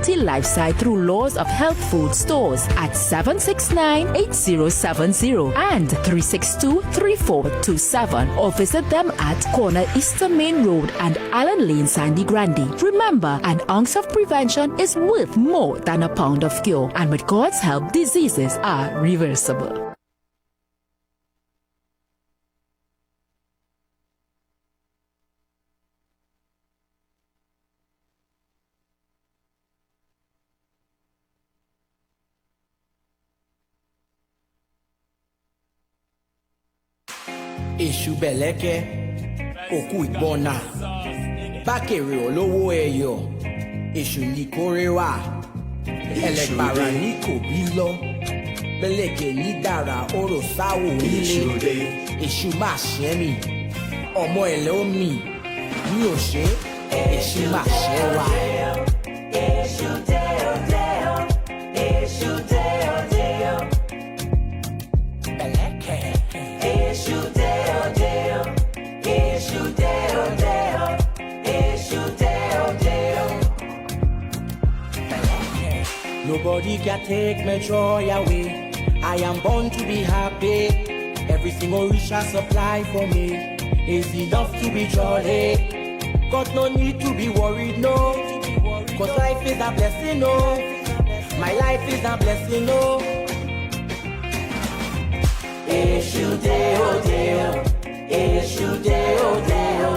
healthy lifestyle through Laws of Health Food stores at 769-8070 and 362-3427, or visit them at Corner Eastern Main Road and Allen Lane, Sandy Grande. Remember, an ounce of prevention is worth more than a pound of cure, and with God's help, diseases are reversible. Èṣù bẹ̀lẹ́kẹ́ òkú ìgbọ́nà bákèrè olówó ẹ̀yọ̀ èṣù ní kórè wá ẹlẹ́gbàrà ní kò bí lọ bẹ́lẹ̀kẹ̀ ní dàrá oró sáwò nílé èṣù máa ṣẹ́ mi ọmọ ẹ̀lẹ́ omi ní òṣè èṣù máa ṣẹ́ wa. Èṣù dé òde o, èṣù dé òde o, bẹ̀lẹ́kẹ̀ èṣù dé. Nobody can take my joy away. I am born to be happy. Everything Orisa supply for me is enough to be jolly. Got no need to be worried, no. Cause life is a blessing, no. My life is a blessing, no. Èṣù dé òde o, èṣù dé òde o,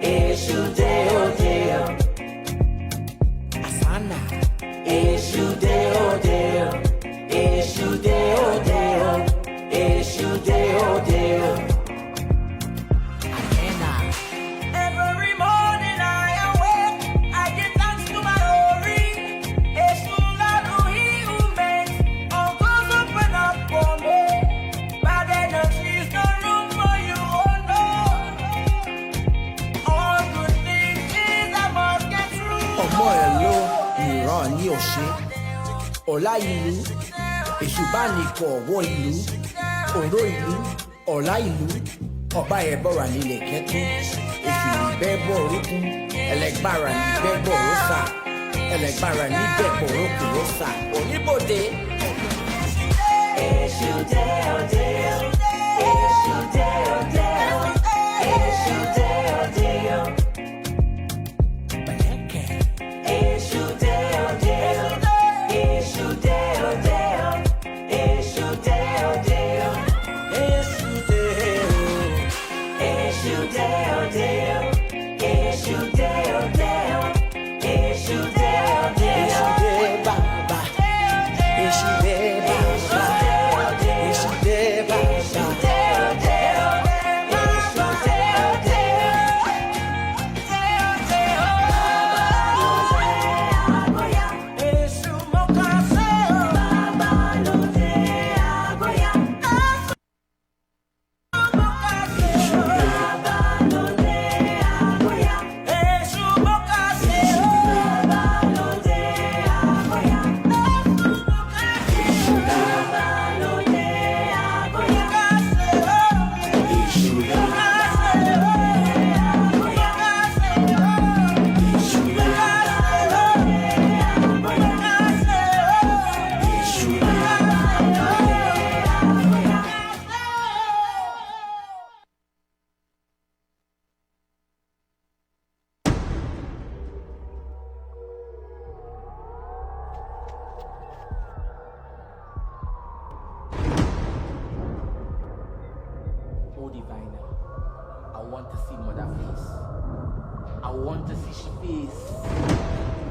èṣù dé òde o. Asana. Èṣù dé òde o, èṣù dé òde o, èṣù dé òde o. Amena. Every morning I awake, I give thanks to my Ori. Èṣù ladu he who makes all doors open up for me. Bad energies, no room for you, oh no. All good things is I must get through. Ọmọ ẹ̀ ló ìran ní òṣè ọ̀la ìlú èṣù bá nìkọ̀ ọ̀wọ́ ìlú òró ìlú ọ̀la ìlú ọba ẹ̀ bọ̀rà nílẹ̀ kẹ́tún èṣù ìbẹ́ bọ̀ orúkún ẹlẹ́gbàrà níbẹ̀ bọ̀ Orisa ẹlẹ́gbàrà níbẹ̀ bọ̀ orúkún Orisa oníbòde. Èṣù dé òde o, èṣù dé òde o, èṣù dé òde o. Èṣù dé òde o, èṣù dé òde o, èṣù dé òde o, èṣù dé o, èṣù dé òde o, èṣù dé òde o, èṣù dé òde o. Èṣù dé bàbá, èṣù dé bàbá, èṣù dé bàbá. I want to see mother face. I want to see she face.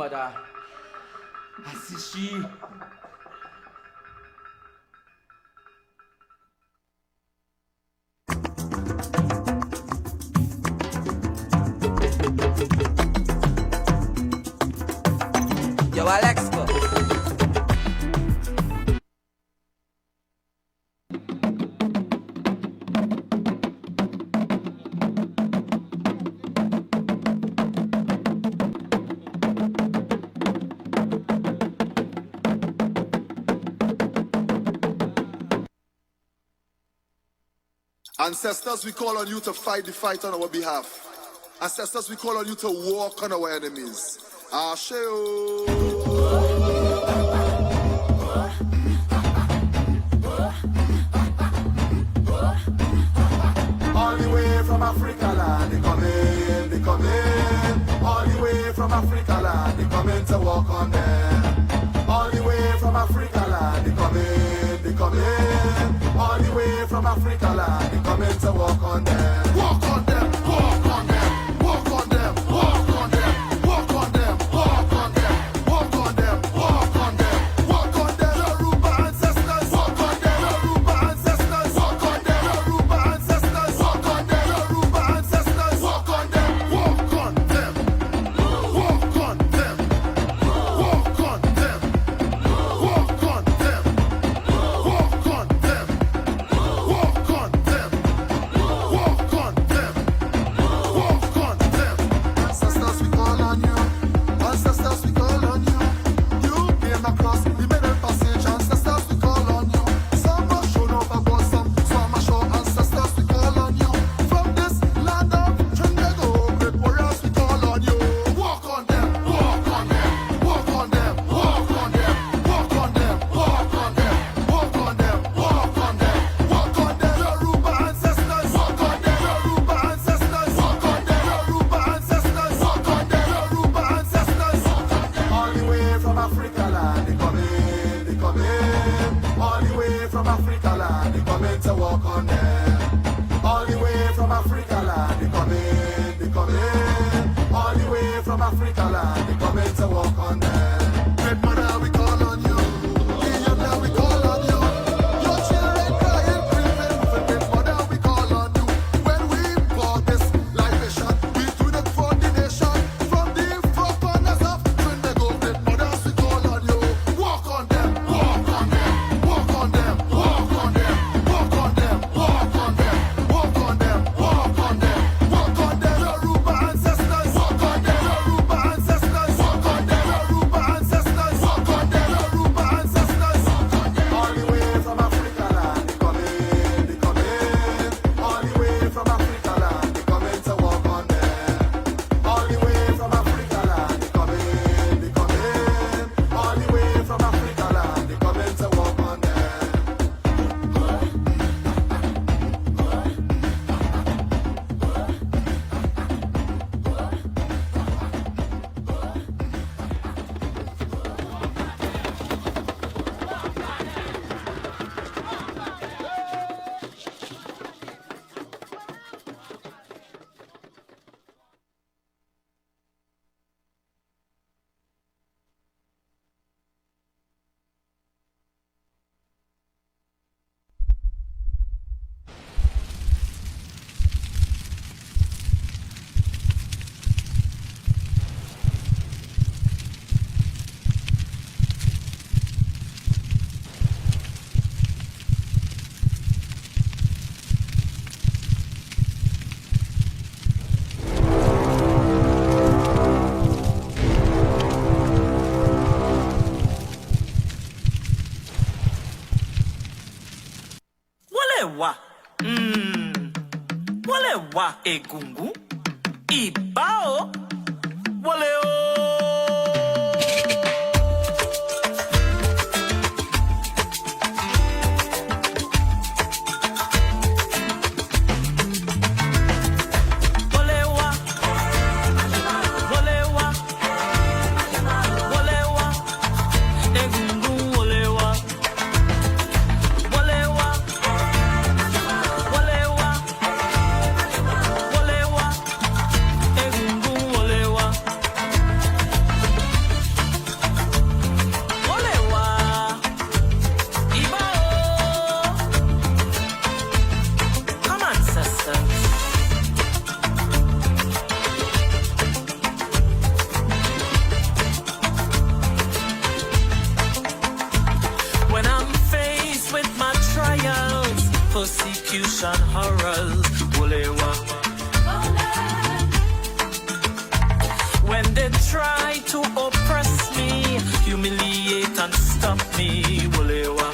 brother. Asishi. Yo, Alex. Ancestors, we call on you to fight the fight on our behalf. Ancestors, we call on you to walk on our enemies. Asheo. All the way from Africa land, they come in, they come in. All the way from Africa land, they come in to walk on them. All the way from Africa land, they come in, they come in. All the way from Africa land, they come in to walk on them. Walk on them, walk on them, walk on them, walk on them, walk on them, walk on them, walk on them, walk on them, walk on them. Yoruba ancestors, walk on them. Yoruba ancestors, walk on them. Yoruba ancestors, walk on them. Yoruba ancestors, walk on them, walk on them, walk on them, walk on them, walk on them, walk on them, walk on them, walk on them, walk on them. Ancestors, we call on you. Ancestors, we call on you. You came across the middle passage. Ancestors, we call on you. Some are shown up about some are show. Ancestors, we call on you. From this land of Trinidad, great warriors, we call on you. Walk on them, walk on them, walk on them, walk on them, walk on them, walk on them, walk on them, walk on them, walk on them. Yoruba ancestors, walk on them. Yoruba ancestors, walk on them. Yoruba ancestors, walk on them. Yoruba ancestors, walk on them. All the way from Africa land, they come in, they come in. All the way from Africa land, they come in to walk on them. All the way from Africa land, they come in, they come in. All the way from Africa land, they come in to walk on them. Great mother, we call on you. Kenya, we call on you. Your children crying, grieving. Great mother, we call on you. When we call this libation, we do it for the nation. From the four corners of Trinidad, great mothers, we call on you. Walk on them, walk on them, walk on them, walk on them, walk on them, walk on them, walk on them, walk on them, walk on them. Yoruba ancestors, walk on them. Yoruba ancestors, walk on them. Yoruba ancestors, walk on them. Yoruba ancestors, walk on them. All the way from Africa land, they come in, they come in. All the way from Africa land, they come in to walk on them. All the way from Africa land, they come in, they come in. All the way from Africa land, they come in to walk on them. Wale wa egungun iba o wale o. Egungun persecution, horrors, Wolewa. When they try to oppress me, humiliate and stop me, Wolewa.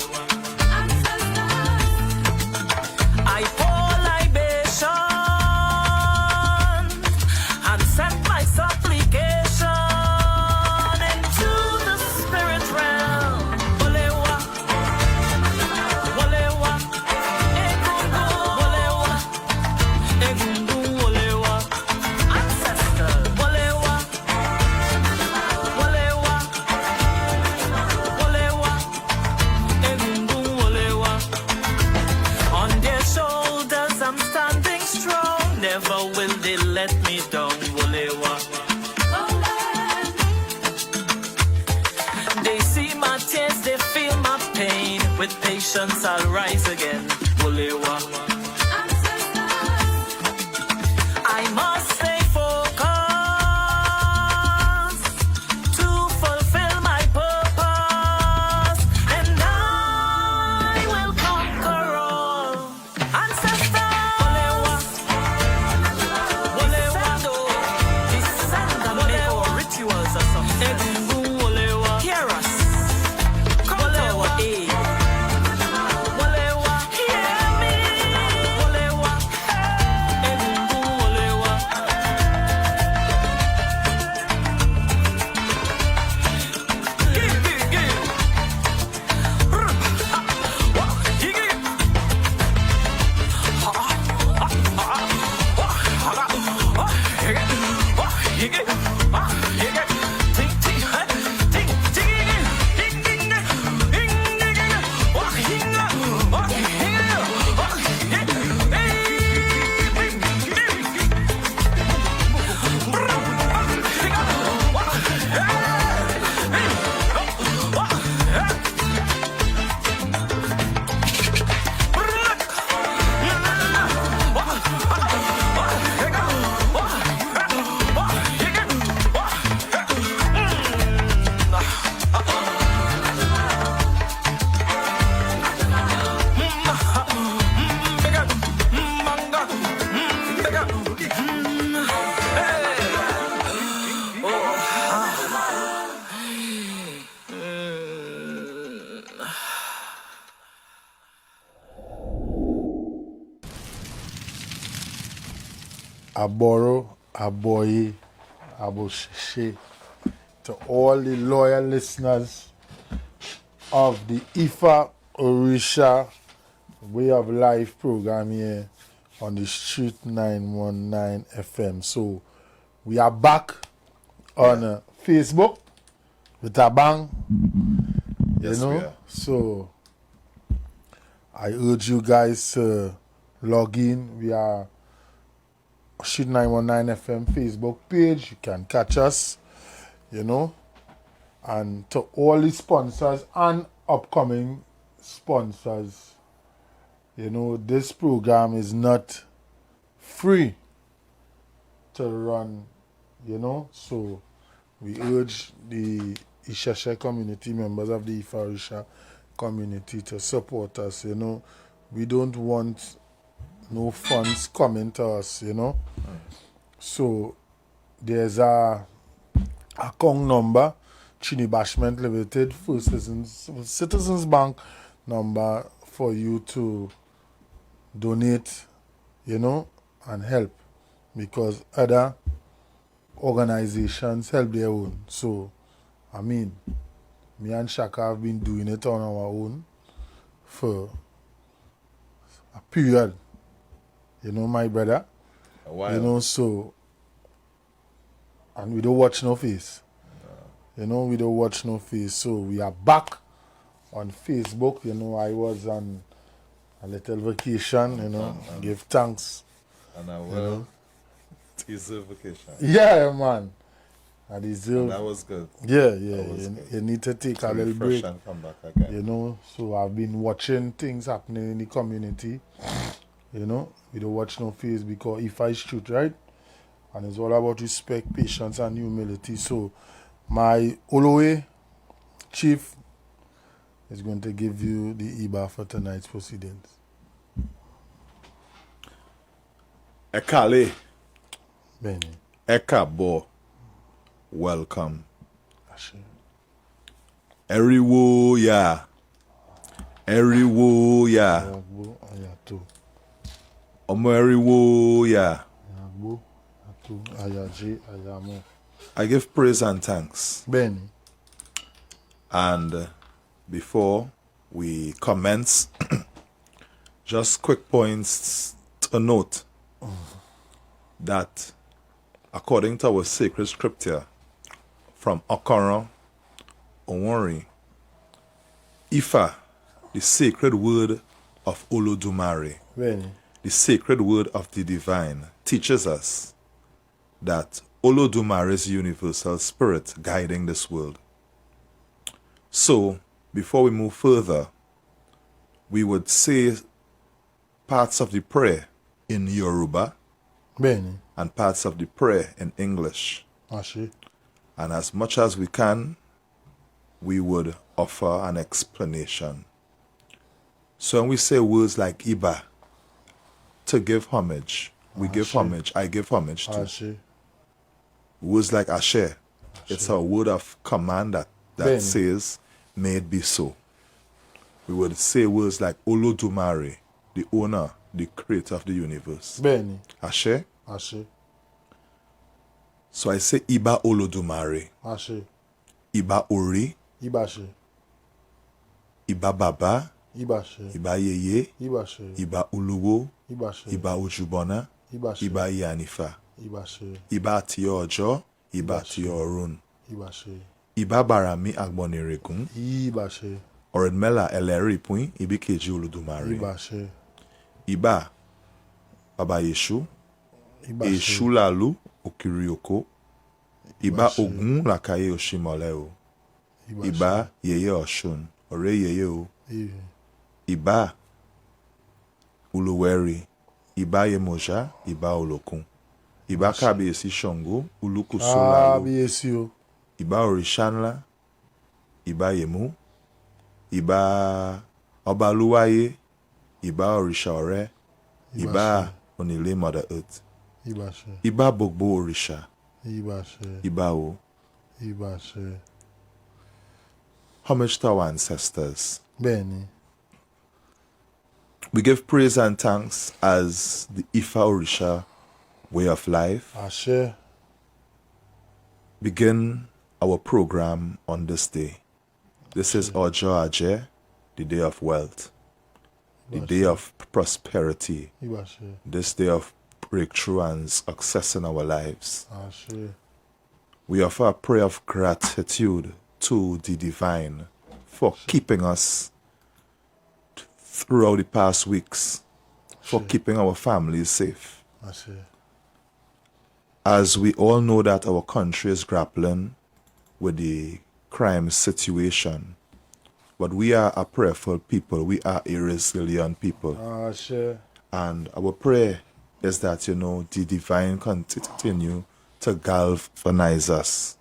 I pour libation and send my supplication into the spirit realm. Wolewa, Wolewa, Egungun, Wolewa, Egungun, Wolewa, ancestors, Wolewa, Wolewa, Wolewa, Egungun, Wolewa. On their shoulders I'm standing strong. Never will they let me down, Wolewa. They see my tears, they feel my pain. With patience I'll rise again, Wolewa. I must stay focused to fulfill my purpose, and I will conquer all. Ancestor, Wolewa, descend and make our rituals a success. Hear us, come to our aid. Wolewa, hear me. Wolewa, Egungun, Wolewa. Give. Aboro, Aboye, Aboshe, to all the loyal listeners of the IFA Orisa Way of Life program here on the Street 919 FM. So we are back on Facebook with a bang, Yes, you we know. are. So I urge you guys to log in. We are Street 919 FM Facebook page. You can catch us, you know. And to all the sponsors and upcoming sponsors, you know, this program is not free to run, you know. So we urge the Ishasha community, members of the Ifarisha community, to support us, you know. We don't want no funds coming to us, you know. So there's a account number, Chini Bashment Limited, First Citizens Bank number for you to donate, you know, and help, because other organizations help their own. So, I mean, me and Shaka have been doing it on our own for a period, you know, my brother. A while. You know, so, and we don't watch no face. You know, we don't watch no face. So we are back on Facebook. You know, I was on a little vacation, you know, give thanks. And I will deserve vacation. Yeah, man. I And deserve. that was good. Yeah. was You, good. you need to take To a little refresh break. and come back again. You know, so I've been watching things happening in the community. You know, we don't watch no face because if I shoot, right? And it's all about respect, patience, and humility. So, my Olowe chief is going to give you the IBA for tonight's proceedings. Ekale, Bene. Ekabo, welcome. Ashe. Eriwo ya. Eriwo ya. Ayagbo, ayato. Omo eriwo ya. Ayagbo, ato, ayaje, ayamo. I give praise and thanks. Bene. And before we commence, just quick points to note that according to our sacred scripture from Okoro, Owori, Ifa, the sacred word of Olodumare, Bene. the sacred word of the divine, teaches us that Olodumare is universal spirit guiding this world. So, before we move further, we would say parts of the prayer in Yoruba Bene. and parts of the prayer in English. Ashe. And as much as we can, we would offer an explanation. So when we say words like Iba, to give homage, we give homage, I give homage to. Ashe. Words like Ashe, it's a word of command that Bene. says, may it be so. We would say words like Olodumare, the owner, the creator of the universe. Bene. Ashe. Ashe. So I say Iba Olodumare, Ashe. Iba Ori, Ibashe. Iba Baba, Ibashe. Iba Yeye, Ibashe. Iba Uluwo, Ibashe. Iba Ojubona, Ibashe. Iba Yanifa, Ibashe. Iba Tiyojo, Iba Tiyorun, Ibashe. Iba Barami Agboniregun, Ibashe. Oredmela Eleri Pui, Ibi Keji Olodumare, Ibashe. Iba Baba Yeshu, Ibashe. Eshu Lalu, Okirioko, Iba Ibashe. Ogun Lakaye Oshimoleo, Iba Yeye Oshun, Ore Yeye O, Iba Uluweri, Iba Yemoja, Iba Olokun, Iba Kabiyesi Shango, Ulukuso Lalu, Kábíyèsí o. Iba Orishanla, Iba Yemu, Iba Obaluwaye, Iba Orisha Ore, Iba Onile Mother Earth, Ibashe. Iba Bogbo Orisha, Ibashe. Iba O. Ibashe. Homage to our ancestors. Bene. We give praise and thanks as the Ifa Orisha way of life. Ashe. Begin our program on this day. This is Ojo Aje, the day of wealth, the day of prosperity, Ibashe. this day of breakthrough and success in our lives. Ashe. We offer a prayer of gratitude to the divine for keeping us throughout the past weeks, for keeping our families safe. Ashe. As we all know that our country is grappling with the crime situation, but we are a prayerful people, we are a resilient people. Ashe. And our prayer is that, the divine continue to galvanize us,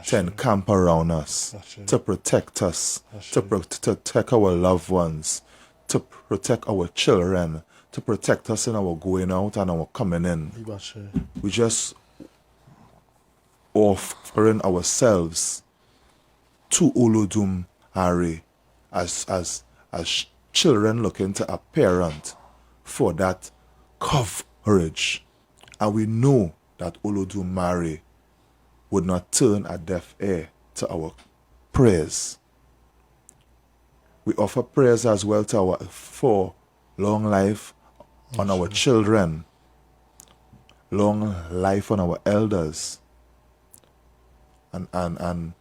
to encamp around us, to protect us, to protect our loved ones, to protect our children, to protect us in our going out and our coming in. Ibashe. We just offering ourselves to Olodum Are as children looking to a parent for that coverage. And we know that Olodumare would not turn a deaf ear to our prayers. We offer prayers as well for long life on our children, long life on our elders, and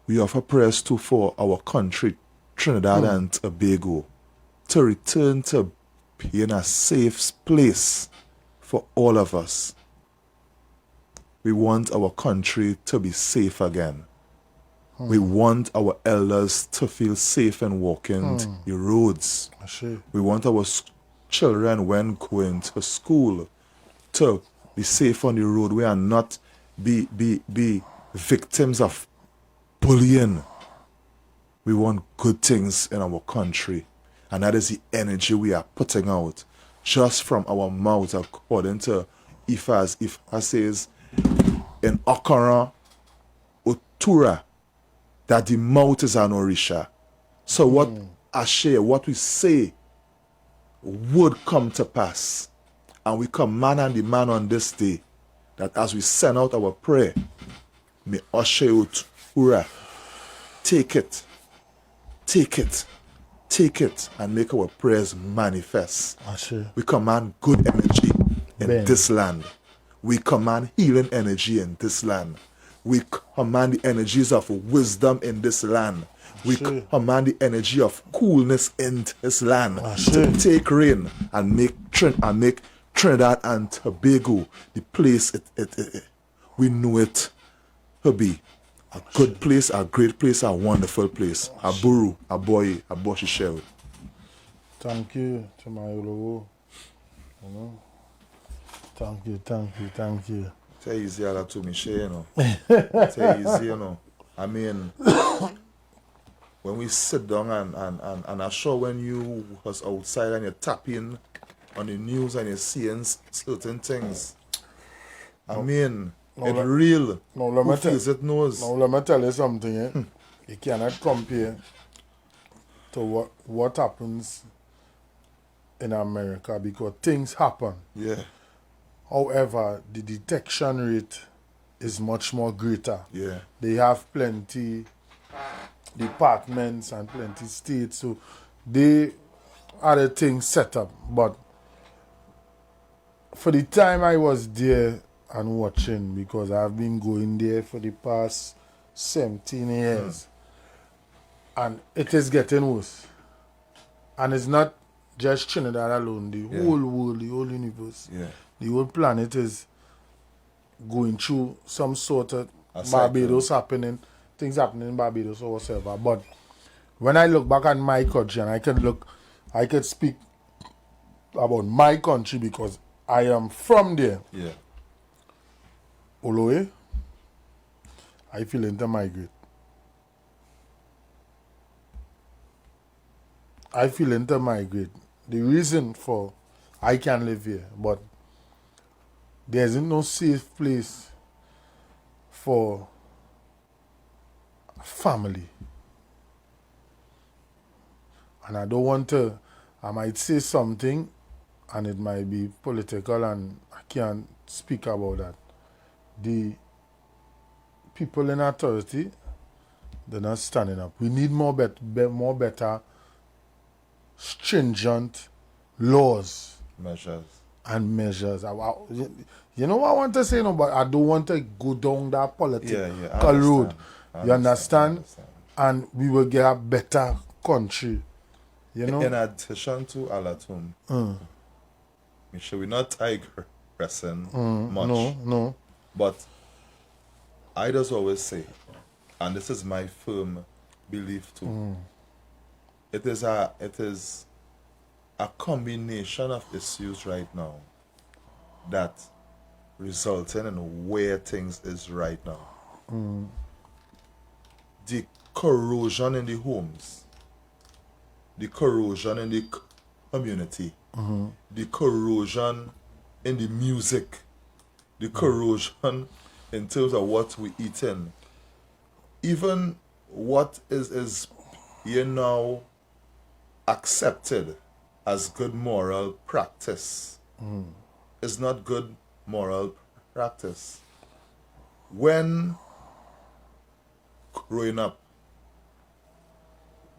we offer prayers too for our country, Trinidad and Tobago, to return to being a safe place for all of us. We want our country to be safe again. We want our elders to feel safe and walking the roads. Ashe. We want our children, when going to school, to be safe on the road. We are not be victims of bullying. We want good things in our country. And that is the energy we are putting out just from our mouth, according to Ifa says in Okara Otura, that the mouth is an Orisha. So what I share, what we say would come to pass. And we command and demand on this day that as we send out our prayer, may Oshe Otura take it, and make our prayers manifest. We command good energy in this land. We command healing energy in this land. We command the energies of wisdom in this land. We command the energy of coolness in this land to take reign and make Trinidad and Tobago the place we know it to be. A good place, a great place, a wonderful place. A buru, a boy, a boshishel. Thank you to my Olowo. You know? Thank you. It's easier to me, you know. It's easy, you know. I mean, when we sit down and I'm sure when you was outside and you're tapping on the news and you're seeing certain things, I mean, it's real. Who feels it knows. Now let me tell you something. You cannot compare to what happens in America because things happen. Yeah. However, the detection rate is much more greater. Yeah. They have plenty departments and plenty states, so they are the things set up. But for the time I was there and watching, because I've been going there for the past 17 years, and it is getting worse. And it's not just Trinidad alone, the whole world, the whole universe, the whole planet is going through some sort of Barbados happening, things happening in Barbados or whatever. But when I look back at my country, and I can speak about my country because I am from there. Yeah. Oloe, I feel to migrate. The reason for I can live here, but there isn't no safe place for family. And I don't want to, I might say something and it might be political and I can't speak about that. The people in authority, they're not standing up. We need more better, stringent laws. Measures. You know what I want to say, no, but I don't want to go down that political road. You understand? And we will get a better country. You know? In addition to Alatum, make sure we're not digressing much. No. But I just always say, and this is my firm belief too, it is a combination of issues right now that resulting in where things is right now. The corrosion in the homes, the corrosion in the community, the corrosion in the music, the corrosion in terms of what we eating, even what is now accepted as good moral practice is not good moral practice. When growing up,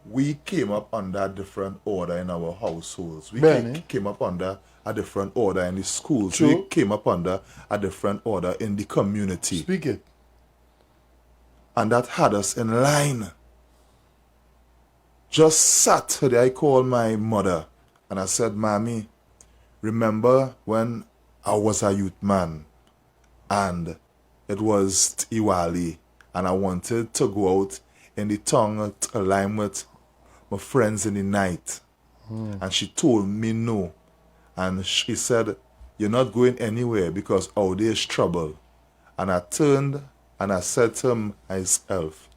we came up under a different order in our households. We came up under a different order in the schools. True. We came up under a different order in the community. Speak it. And that had us in line. Just Saturday, I called my mother and I said, Mommy, remember when I was a youth man and it was Iwali and I wanted to go out in the town to align with my friends in the night. And she told me no. And she said, you're not going anywhere because out there's trouble. And I turned and I said to myself,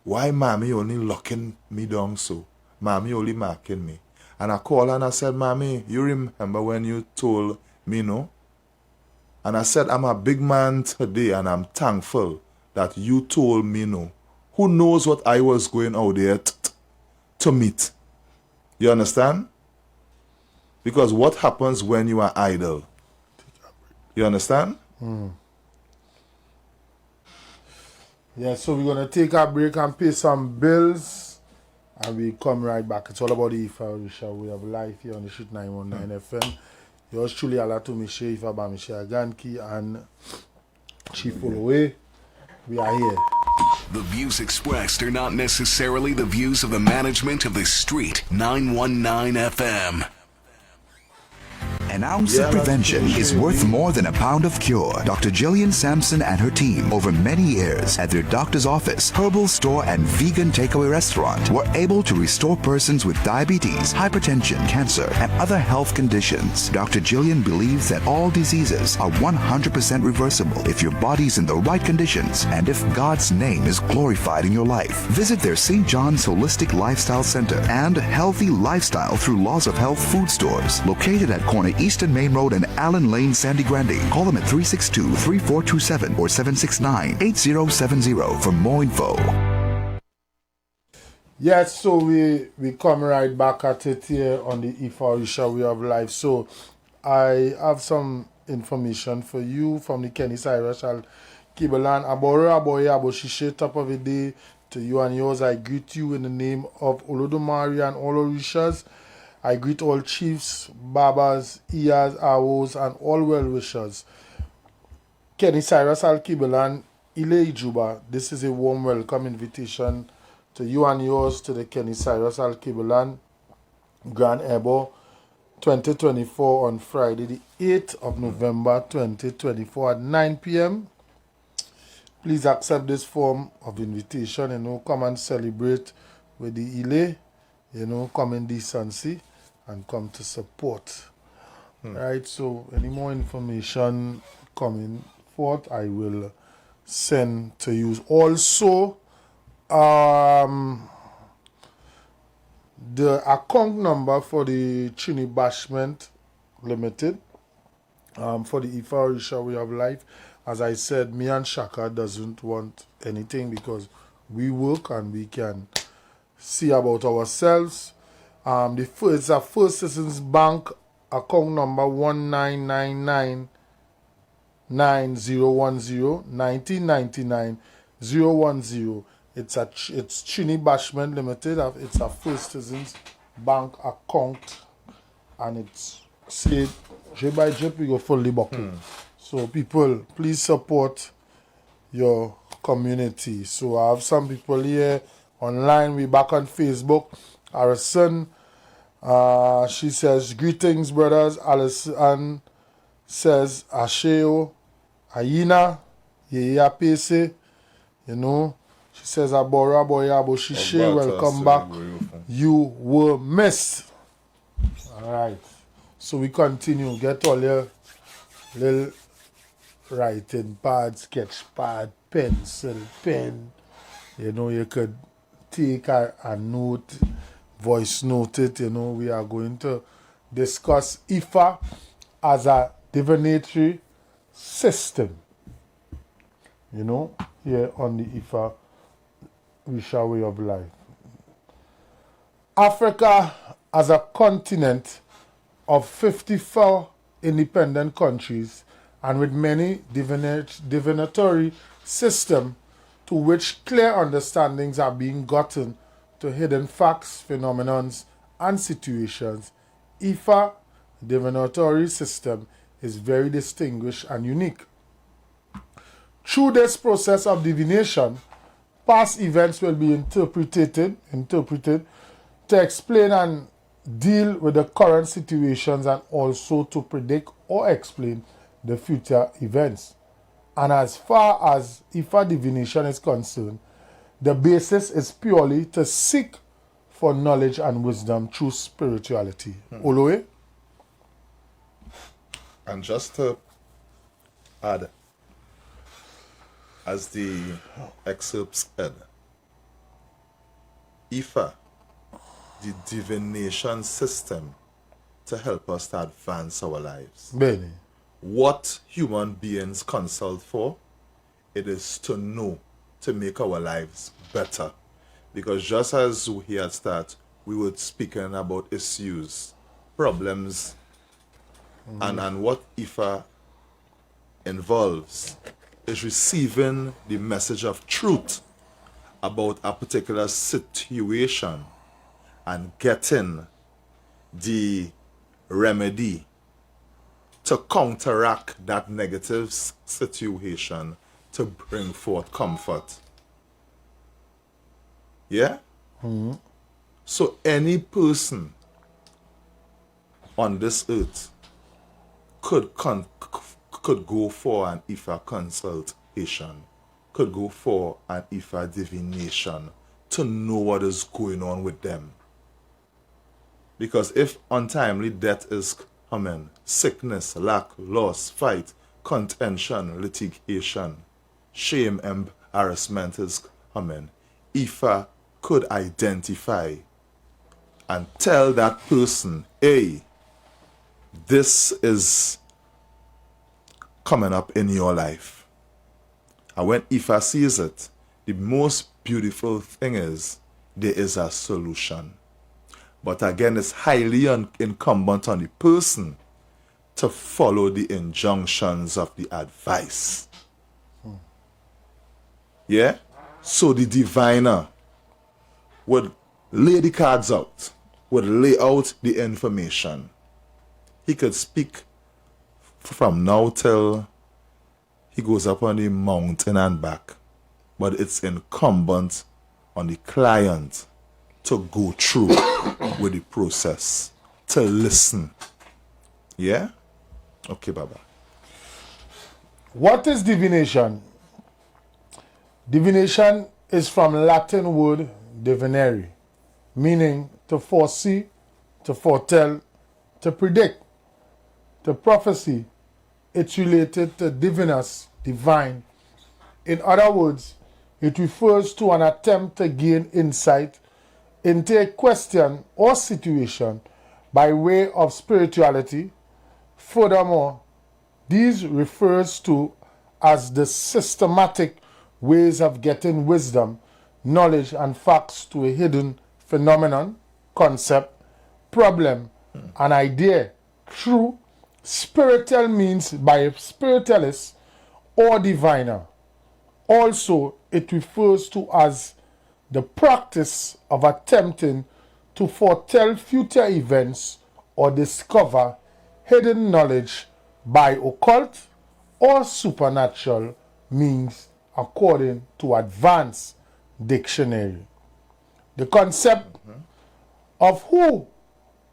why Mommy only locking me down so? Mommy only marking me. And I called her and I said, Mommy, you remember when you told me no? And I said, I'm a big man today and I'm thankful that you told me no. Who knows what I was going out there to meet? You understand? Because what happens when you are idle? You understand? Yeah, so we're going to take a break and pay some bills. And we come right back. It's all about the Ifa Orisa. We have live here on the Shoot 919 FM. Yours truly, Alatu Mishe, Ifa Bamishe Aganki, and Chief Olowe. We are here. The views expressed are not necessarily the views of the management of the Street 919 FM. An ounce of prevention is worth more than a pound of cure. Dr. Jillian Sampson and her team, over many years at their doctor's office, herbal store, and vegan takeaway restaurant, were able to restore persons with diabetes, hypertension, cancer, and other health conditions. Dr. Jillian believes that all diseases are 100% reversible if your body's in the right conditions and if God's name is glorified in your life. Visit their St. John's Holistic Lifestyle Center and Healthy Lifestyle through Laws of Health food stores located at corner Eastern Main Road and Allen Lane, Sandy Grande. Call them at 362-3427 or 769-8070 for more info. Yes, so we come right back at it here on the Ifa Orisa We Have Live. So I have some information for you from the Kenny Cyrus Kibelan. Abora Aboye Aboshishe, top of the day to you and yours. I greet you in the name of Olodumare and all Orishas. I greet all chiefs, babas, iyas, awos, and all well-wishers. Kenny Cyrus Kibelan, Ile Ijuba, this is a warm welcome invitation to you and yours to the Kenny Cyrus Kibelan Grand Ebo 2024 on Friday, the 8th of November 2024 at 9 p.m. Please accept this form of invitation, come and celebrate with the Ile, come in decency and come to support. Right, so any more information coming forth, I will send to you. Also, the account number for the Chini Bashment Limited, for the Ifa Orisa We Have Life, as I said, me and Shaka doesn't want anything because we work and we can see about ourselves. It's a First Citizens Bank account number 1999 1999 010. It's Chini Bashment Limited. It's a First Citizens Bank account, and it's said drip by drip we go fully buckle. So people, please support your community. So I have some people here online. We back on Facebook. Harrison, she says, greetings, brothers. Alison says, Asheo, Ayina, Yeya Pese, She says, Abora Boya Boshishe, welcome back. You were missed. All right. So we continue. Get all your little writing pad, sketch pad, pencil, pen. You could take a note, voice note it. We are going to discuss Ifa as a divinatory system. Here on the Ifa Orisa Way of Life. Africa as a continent of 54 independent countries and with many divinatory systems to which clear understandings are being gotten to hidden facts, phenomena, and situations, Ifa divinatory system is very distinguished and unique. Through this process of divination, past events will be interpreted to explain and deal with the current situations and also to predict or explain the future events. And as far as Ifa divination is concerned, the basis is purely to seek for knowledge and wisdom through spirituality. Olowe? And just to add, as the excerpt said, Ifa the divination system to help us to advance our lives. Benny. What human beings consult for? It is to know, to make our lives better. Because just as we had started, we were speaking about issues, problems, and what IFA involves is receiving the message of truth about a particular situation and getting the remedy to counteract that negative situation to bring forth comfort. Yeah? So any person on this earth could go for an IFA consultation, could go for an IFA divination to know what is going on with them. Because if untimely death is coming, sickness, lack, loss, fight, contention, litigation, shame, embarrassment is coming, IFA could identify and tell that person, hey, this is coming up in your life. And when IFA sees it, the most beautiful thing is there is a solution. But again, it's highly incumbent on the person to follow the injunctions of the advice. Yeah? So the diviner would lay the cards out, would lay out the information. He could speak from now till he goes up on the mountain and back. But it's incumbent on the client to go through with the process, to listen. Yeah? Okay, Baba. What is divination? Divination is from Latin word divinare, meaning to foresee, to foretell, to predict, to prophecy. It's related to divinus, divine. In other words, it refers to an attempt to gain insight into a question or situation by way of spirituality. Furthermore, these refers to as the systematic ways of getting wisdom, knowledge, and facts to a hidden phenomenon, concept, problem, an idea through spiritual means by a spiritualist or diviner. Also, it refers to as the practice of attempting to foretell future events or discover hidden knowledge by occult or supernatural means according to advanced dictionary. The concept of who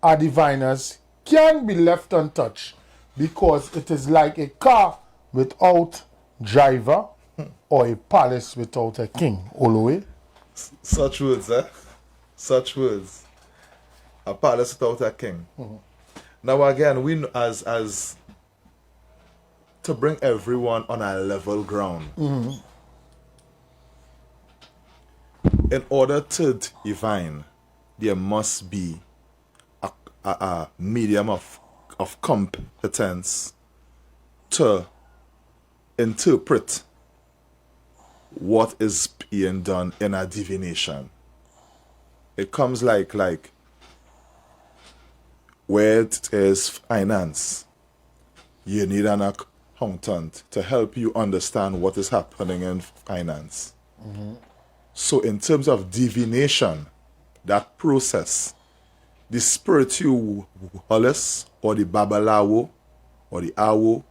are diviners can be left untouched because it is like a car without driver or a palace without a king. Olowe. Such words, eh? Such words. A palace without a king. Now again, we as to bring everyone on a level ground. In order to divine, there must be a medium of competence to interpret what is being done in a divination. It comes like where it is finance. You need an accountant to help you understand what is happening in finance. So in terms of divination, that process, the spiritualists or the babalawo or the awo,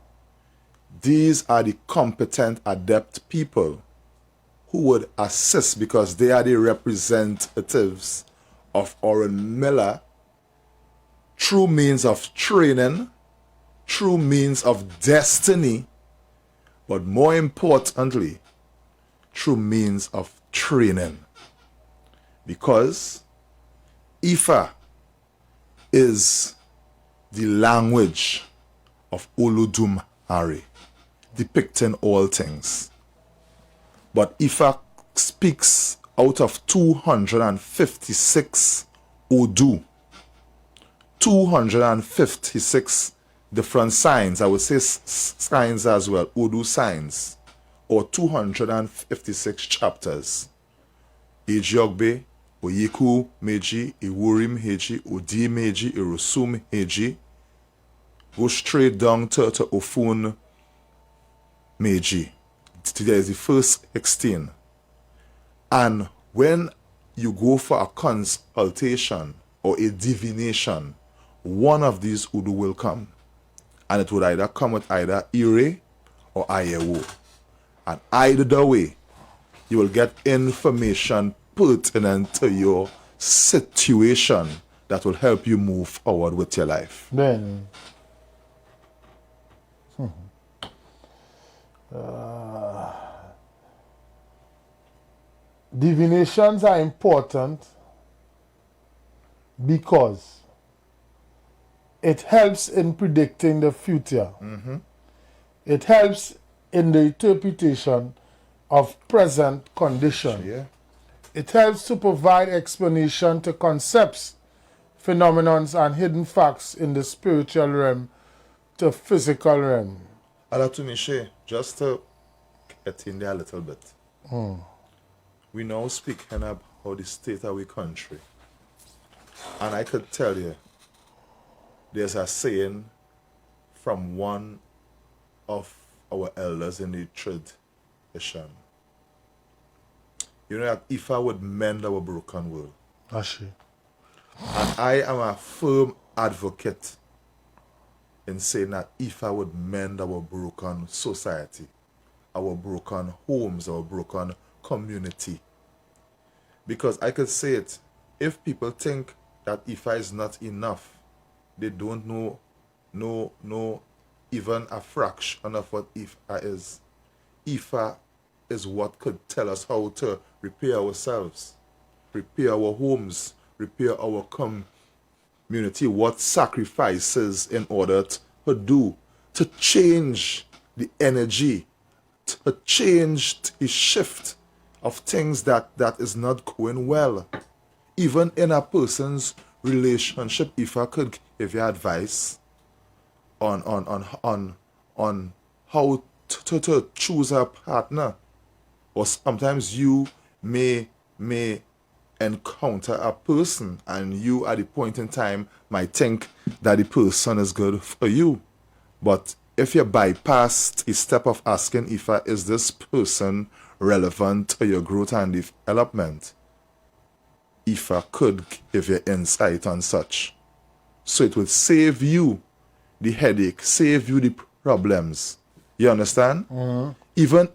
these are the competent, adept people who would assist because they are the representatives of Orrin Miller through means of training, through means of destiny, but more importantly, through means of training. Because Ifa is the language of Olodumare, depicting all things. But Ifa speaks out of 256 Odu. 256 different signs. I would say signs as well. Odu signs. Or 256 chapters. Ejiogbe, Oyiku Meji, Iwurim Heji, Odi Meji, Irosum Heji. Go straight down to Ofun Meji. There is the first 16. And when you go for a consultation or a divination, one of these Udu will come. And it would either come with either Ire or Ayewo. And either way, you will get information pertinent to your situation that will help you move forward with your life. Then, divinations are important because it helps in predicting the future. It helps in the interpretation of present condition. Yeah. It helps to provide explanation to concepts, phenomena, and hidden facts in the spiritual realm to physical realm. Alatumishe, just to get in there a little bit. We now speak about the state of our country. And I could tell you, there's a saying from one of our elders in the tradition. You know that if I would mend our broken world. Ashi. And I am a firm advocate in saying that if I would mend our broken society, our broken homes, our broken community. Because I could say it, if people think that IFA is not enough, they don't know even a fraction of what IFA is. IFA is what could tell us how to repair ourselves, repair our homes, repair our community, what sacrifices in order to do, to change the energy, to change the shift of things that is not going well. Even in a person's relationship, if I could give you advice on how to choose a partner, or sometimes you may encounter a person and you at the point in time might think that the person is good for you. But if you bypass the step of asking is this person relevant to your growth and development, IFA could give you insight on such. So it would save you the headache, save you the problems. You understand? Even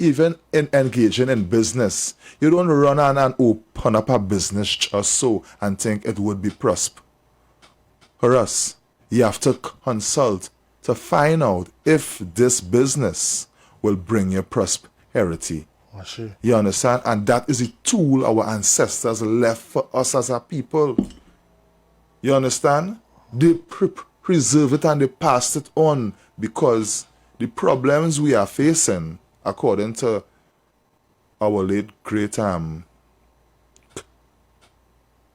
in engaging in business, you don't run on and open up a business just so and think it would be prosperous. For us, you have to consult to find out if this business will bring you prosperity. You understand? And that is the tool our ancestors left for us as a people. You understand? They preserve it and they passed it on because the problems we are facing, according to our late great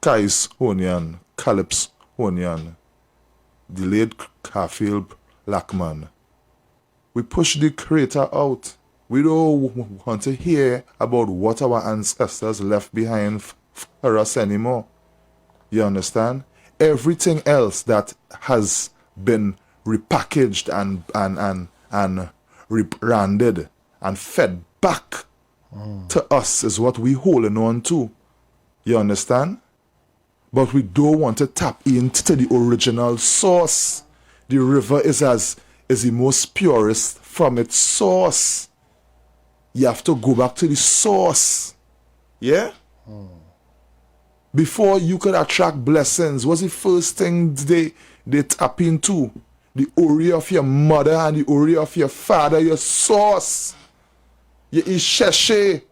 Kais Honian, Calypso Honian, the late Garfield Blackman, we push the creator out. We don't want to hear about what our ancestors left behind for us anymore. You understand? Everything else that has been repackaged and rebranded and fed back to us is what we holding on to. You understand? But we don't want to tap into the original source. The river is the most purest from its source. You have to go back to the source. Yeah? Before you could attract blessings, what's the first thing they tap into? The ori of your mother and the ori of your father, your source. Your Isheshe,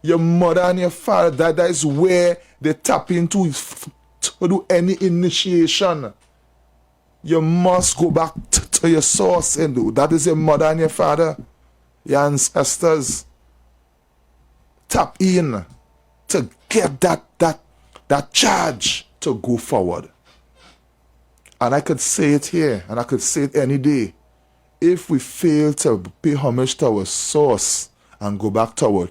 your mother and your father, that is where they tap into to do any initiation. You must go back to your source, and that is your mother and your father, your ancestors. Tap in to get that charge to go forward. And I could say it here, and I could say it any day. If we fail to pay homage to our source and go back to our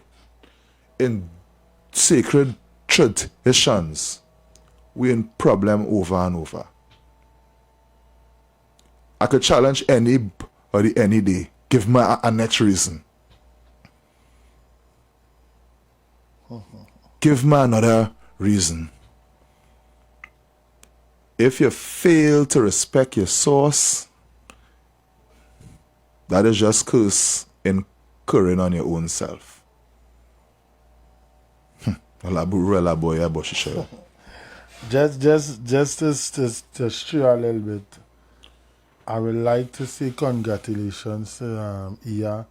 in sacred traditions, we're in problem over and over. I could challenge anybody any day. Give me a next reason. Give me another reason. If you fail to respect your source, that is just curse incurring on your own self. Just to share a little bit, I would like to say congratulations to Iya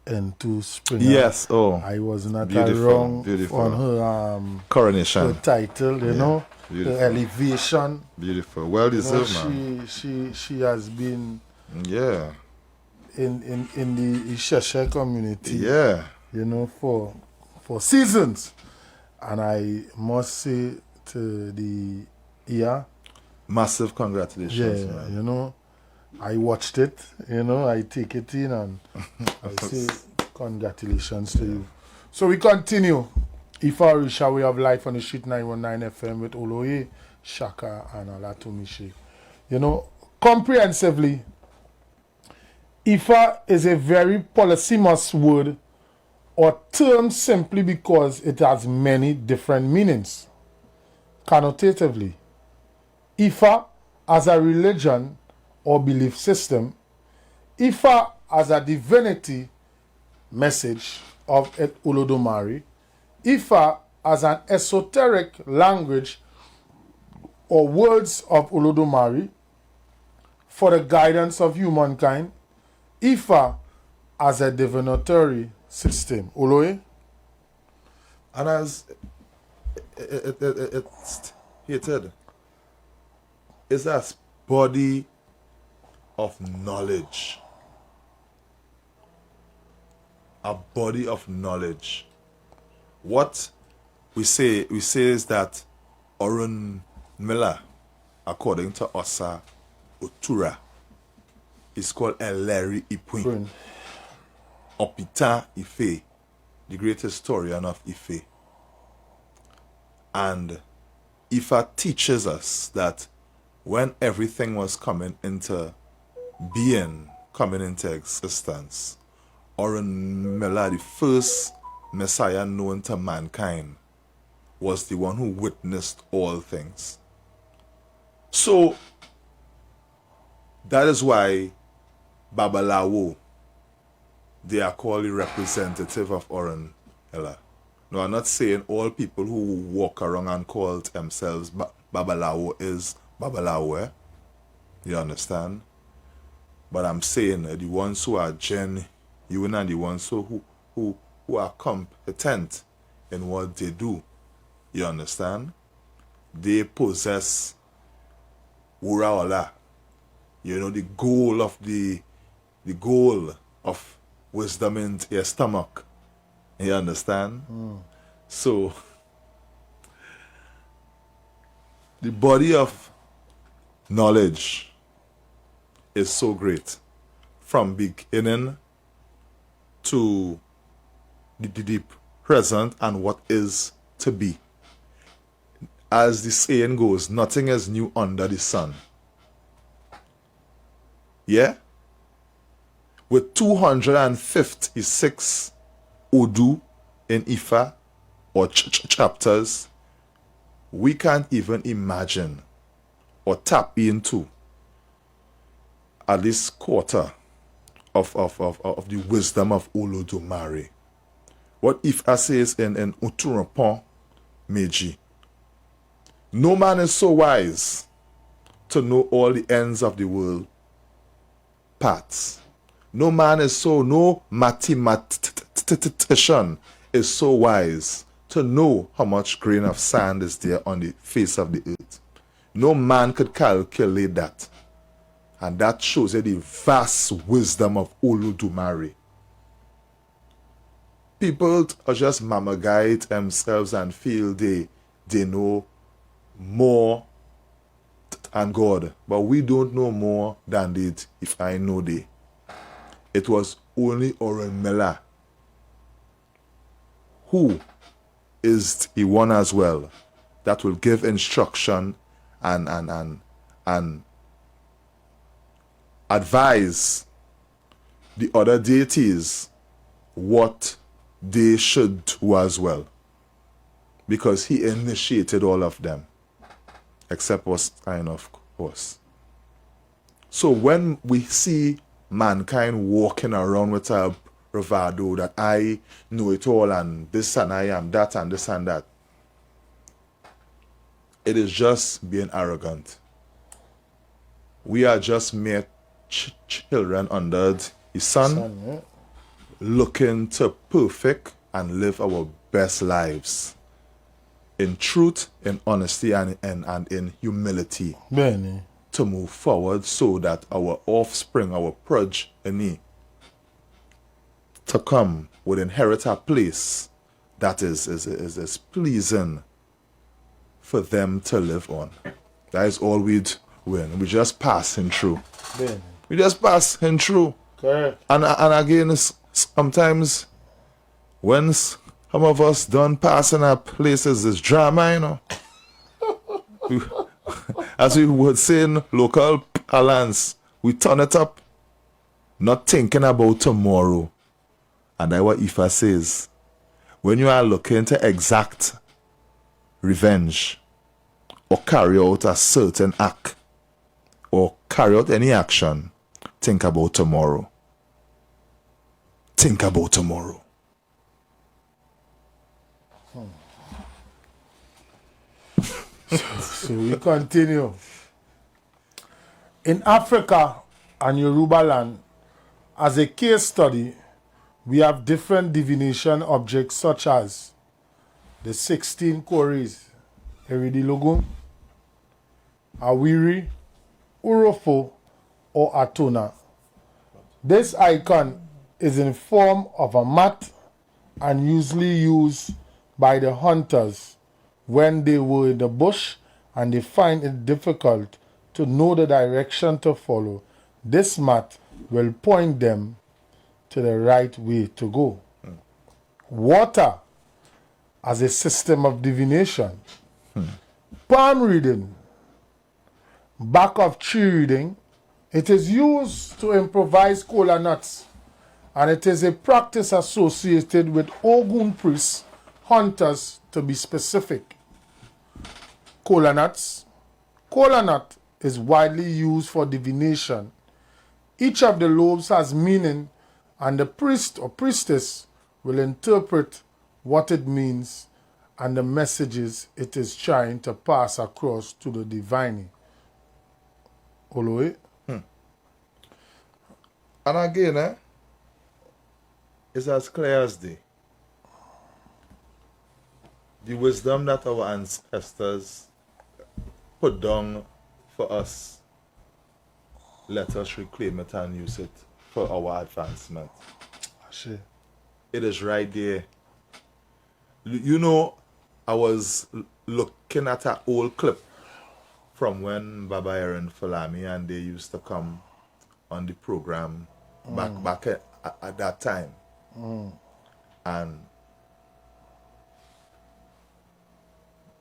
and to Springer. Yes, I was not beautiful, wrong beautiful. on her coronation. her title, you know, beautiful. the elevation. Beautiful, well deserved, man. She has been in the Isheshe community, you know, for seasons, and I must say to the Iya, massive congratulations, man. You know, I watched it, you know, I take it in, and I say congratulations to you. So we continue. Ifa Orisa, we have live on the street 919 FM with Oloye, Shaka, and Alatumishi. You know, comprehensively, Ifa is a very polysemous word or term simply because it has many different meanings. Connotatively, Ifa as a religion or belief system, Ifa as a divinity message of Olodumare, Ifa as an esoteric language or words of Olodumare for the guidance of humankind, Ifa as a divinatory system. Oloye? And as it's stated, it's a body of knowledge. A body of knowledge. What we say is that Orun Miller, according to Osa Otura, is called Eleri Ipwin. Opita Ife, the great historian of Ife. And Ifa teaches us that when everything was coming into being, coming into existence, Orun Miller, the first Messiah known to mankind, was the one who witnessed all things. So, that is why Babalawo, they are called the representative of Orun Miller. No, I'm not saying all people who walk around and call themselves Babalawo is Babalawo. You understand? But I'm saying the ones who are genuine and the ones who are competent in what they do, you understand? They possess Uraola. You know, the goal of wisdom in your stomach. You understand? So, the body of knowledge is so great. From beginning to the present and what is to be. As the saying goes, nothing is new under the sun. Yeah? With 256 Odu in Ifa or chapters, we can't even imagine or tap into at least quarter of the wisdom of Olodumare. What Ifa says in Uturapon Meiji, no man is so wise to know all the ends of the world paths. No mathematician is so wise to know how much grain of sand is there on the face of the earth. No man could calculate that. And that shows you the vast wisdom of Olodumare. People are just mamagite themselves and feel they know more than God. But we don't know more than they, if I know they. It was only Oren Miller who is the one as well that will give instruction and advise the other deities what they should do as well. Because he initiated all of them. Except Stein, of course. So when we see mankind walking around with a bravado that I know it all and this and I am that and this and that, it is just being arrogant. We are just mere children under the sun, looking to perfect and live our best lives in truth, in honesty, and in humility. Benny. To move forward so that our offspring, our progeny, to come would inherit a place that is pleasing for them to live on. That is all we'd win. We just passing through. Benny. We just passing through. Correct. And again, sometimes when some of us done passing up places, it's drama, As we would say in local parlance, we turn it up, not thinking about tomorrow. And that's what Ifa says. When you are looking to exact revenge, or carry out a certain act, or carry out any action, think about tomorrow. Think about tomorrow. So we continue. In Africa and Yoruba land, as a case study, we have different divination objects such as the 16 Koris, Eridilogun, Awiri, Urofo, or Atona. This icon is in form of a mat and usually used by the hunters when they were in the bush and they find it difficult to know the direction to follow. This mat will point them to the right way to go. Water as a system of divination. Palm reading, back of tree reading. It is used to improvise kola nuts, and it is a practice associated with Ogun priests, hunters to be specific. Kola nuts. Kola nut is widely used for divination. Each of the lobes has meaning, and the priest or priestess will interpret what it means and the messages it is trying to pass across to the divine. Oloe? And again, it's as clear as day. The wisdom that our ancestors put down for us, let us reclaim it and use it for our advancement. Sure. It is right there. You know, I was looking at an old clip from when Baba Aaron Falami and they used to come on the program back at that time. And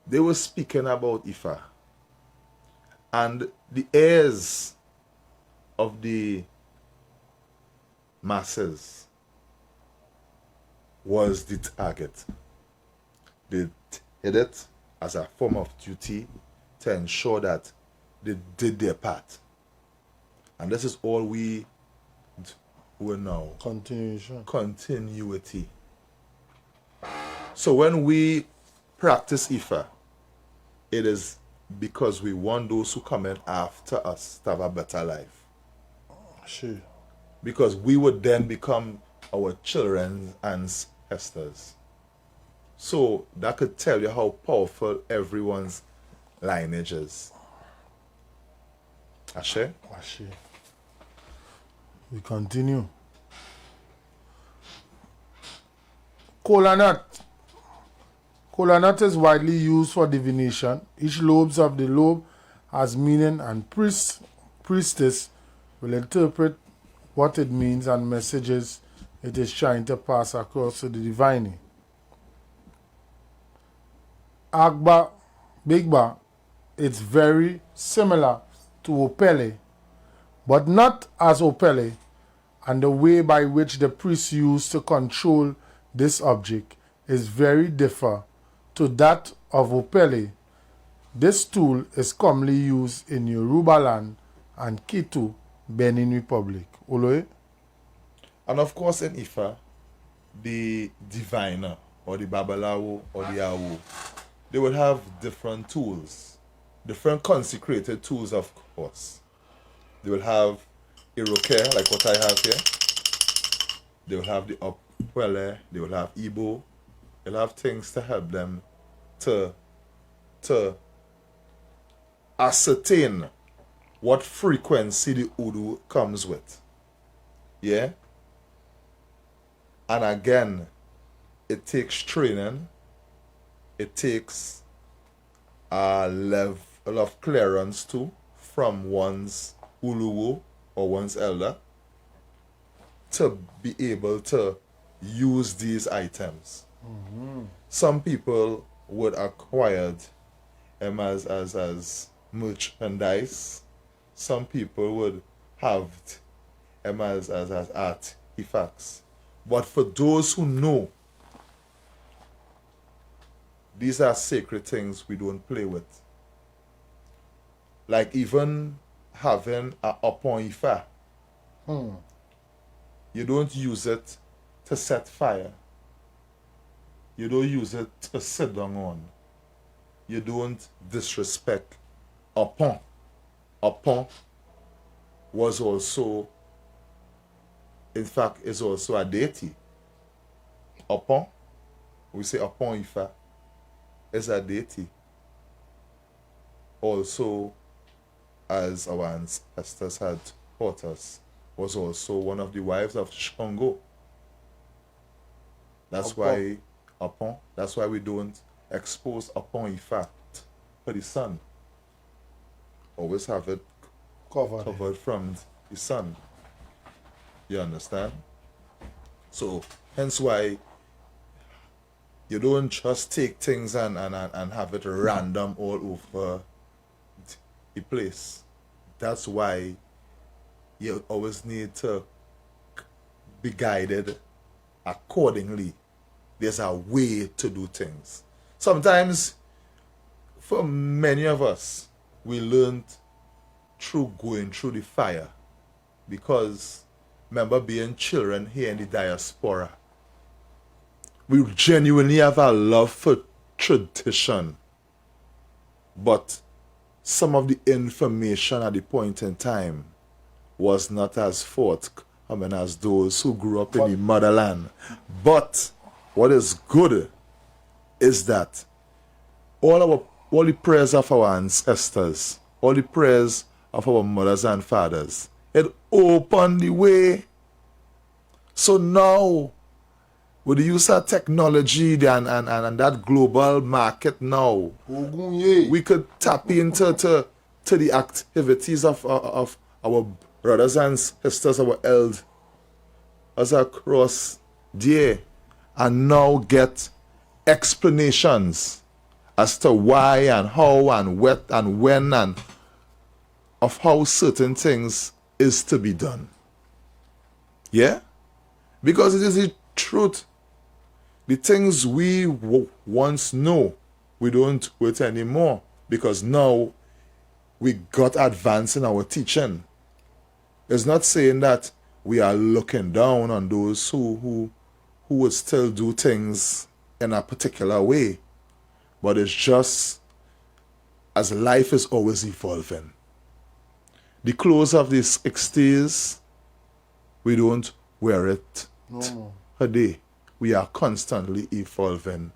they were speaking about Ifa. And the heirs of the masses was the target. They did it as a form of duty to ensure that they did their part. And this is all we do now. Continuity. So when we practice Ifa, it is because we want those who come in after us to have a better life. Sure. Because we would then become our children's ancestors. So that could tell you how powerful everyone's lineage is. Ashe? Ashe. We continue. Kola nut. Kola nut is widely used for divination. Each lobes of the lobe has meaning, and priestess will interpret what it means and messages it is trying to pass across to the divine. Agba, Bigba, it's very similar to Opele, but not as Opele, and the way by which the priests use to control this object is very different to that of Opele. This tool is commonly used in Yoruba land and Kitu, Benin Republic. Oloe? And of course in Ifa, the diviner or the Babalawo or the Awo, they will have different tools, different consecrated tools, of course. They will have Iroke, like what I have here. They will have the Opwele, they will have Igbo. They'll have things to help them to ascertain what frequency the Udu comes with. Yeah? And again, it takes training. It takes a level of clearance too from one's Uluwu or one's elder to be able to use these items. Some people would acquire them as merchandise. Some people would have them as artifacts. But for those who know, these are sacred things we don't play with. Like even having a Opon Ifa. You don't use it to set fire. You don't use it to sit down on. You don't disrespect Opon. Opon was also, in fact, is also a deity. Opon, we say Opon Ifa, is a deity. Also, as our ancestors had taught us, was also one of the wives of Shango. That's why Opon, that's why we don't expose Opon Ifa for the sun. Always have it covered from the sun. You understand? So, hence why you don't just take things and have it random all over the place. That's why you always need to be guided accordingly. There's a way to do things. Sometimes, for many of us, we learned through going through the fire. Because, remember, being children here in the diaspora, we genuinely have a love for tradition. But some of the information at the point in time was not as forthcoming as those who grew up in the motherland. But what is good is that all the prayers of our ancestors, all the prayers of our mothers and fathers, it opened the way. So now, with the use of technology and that global market now, we could tap into to the activities of our brothers and sisters, our elders across there, and now get explanations as to why and how and what and when and of how certain things is to be done. Yeah? Because it is the truth. The things we once know, we don't do it anymore. Because now we got advanced in our teaching. It's not saying that we are looking down on those who would still do things in a particular way. But it's just as life is always evolving. The clothes of the 60s, we don't wear it today. We are constantly evolving.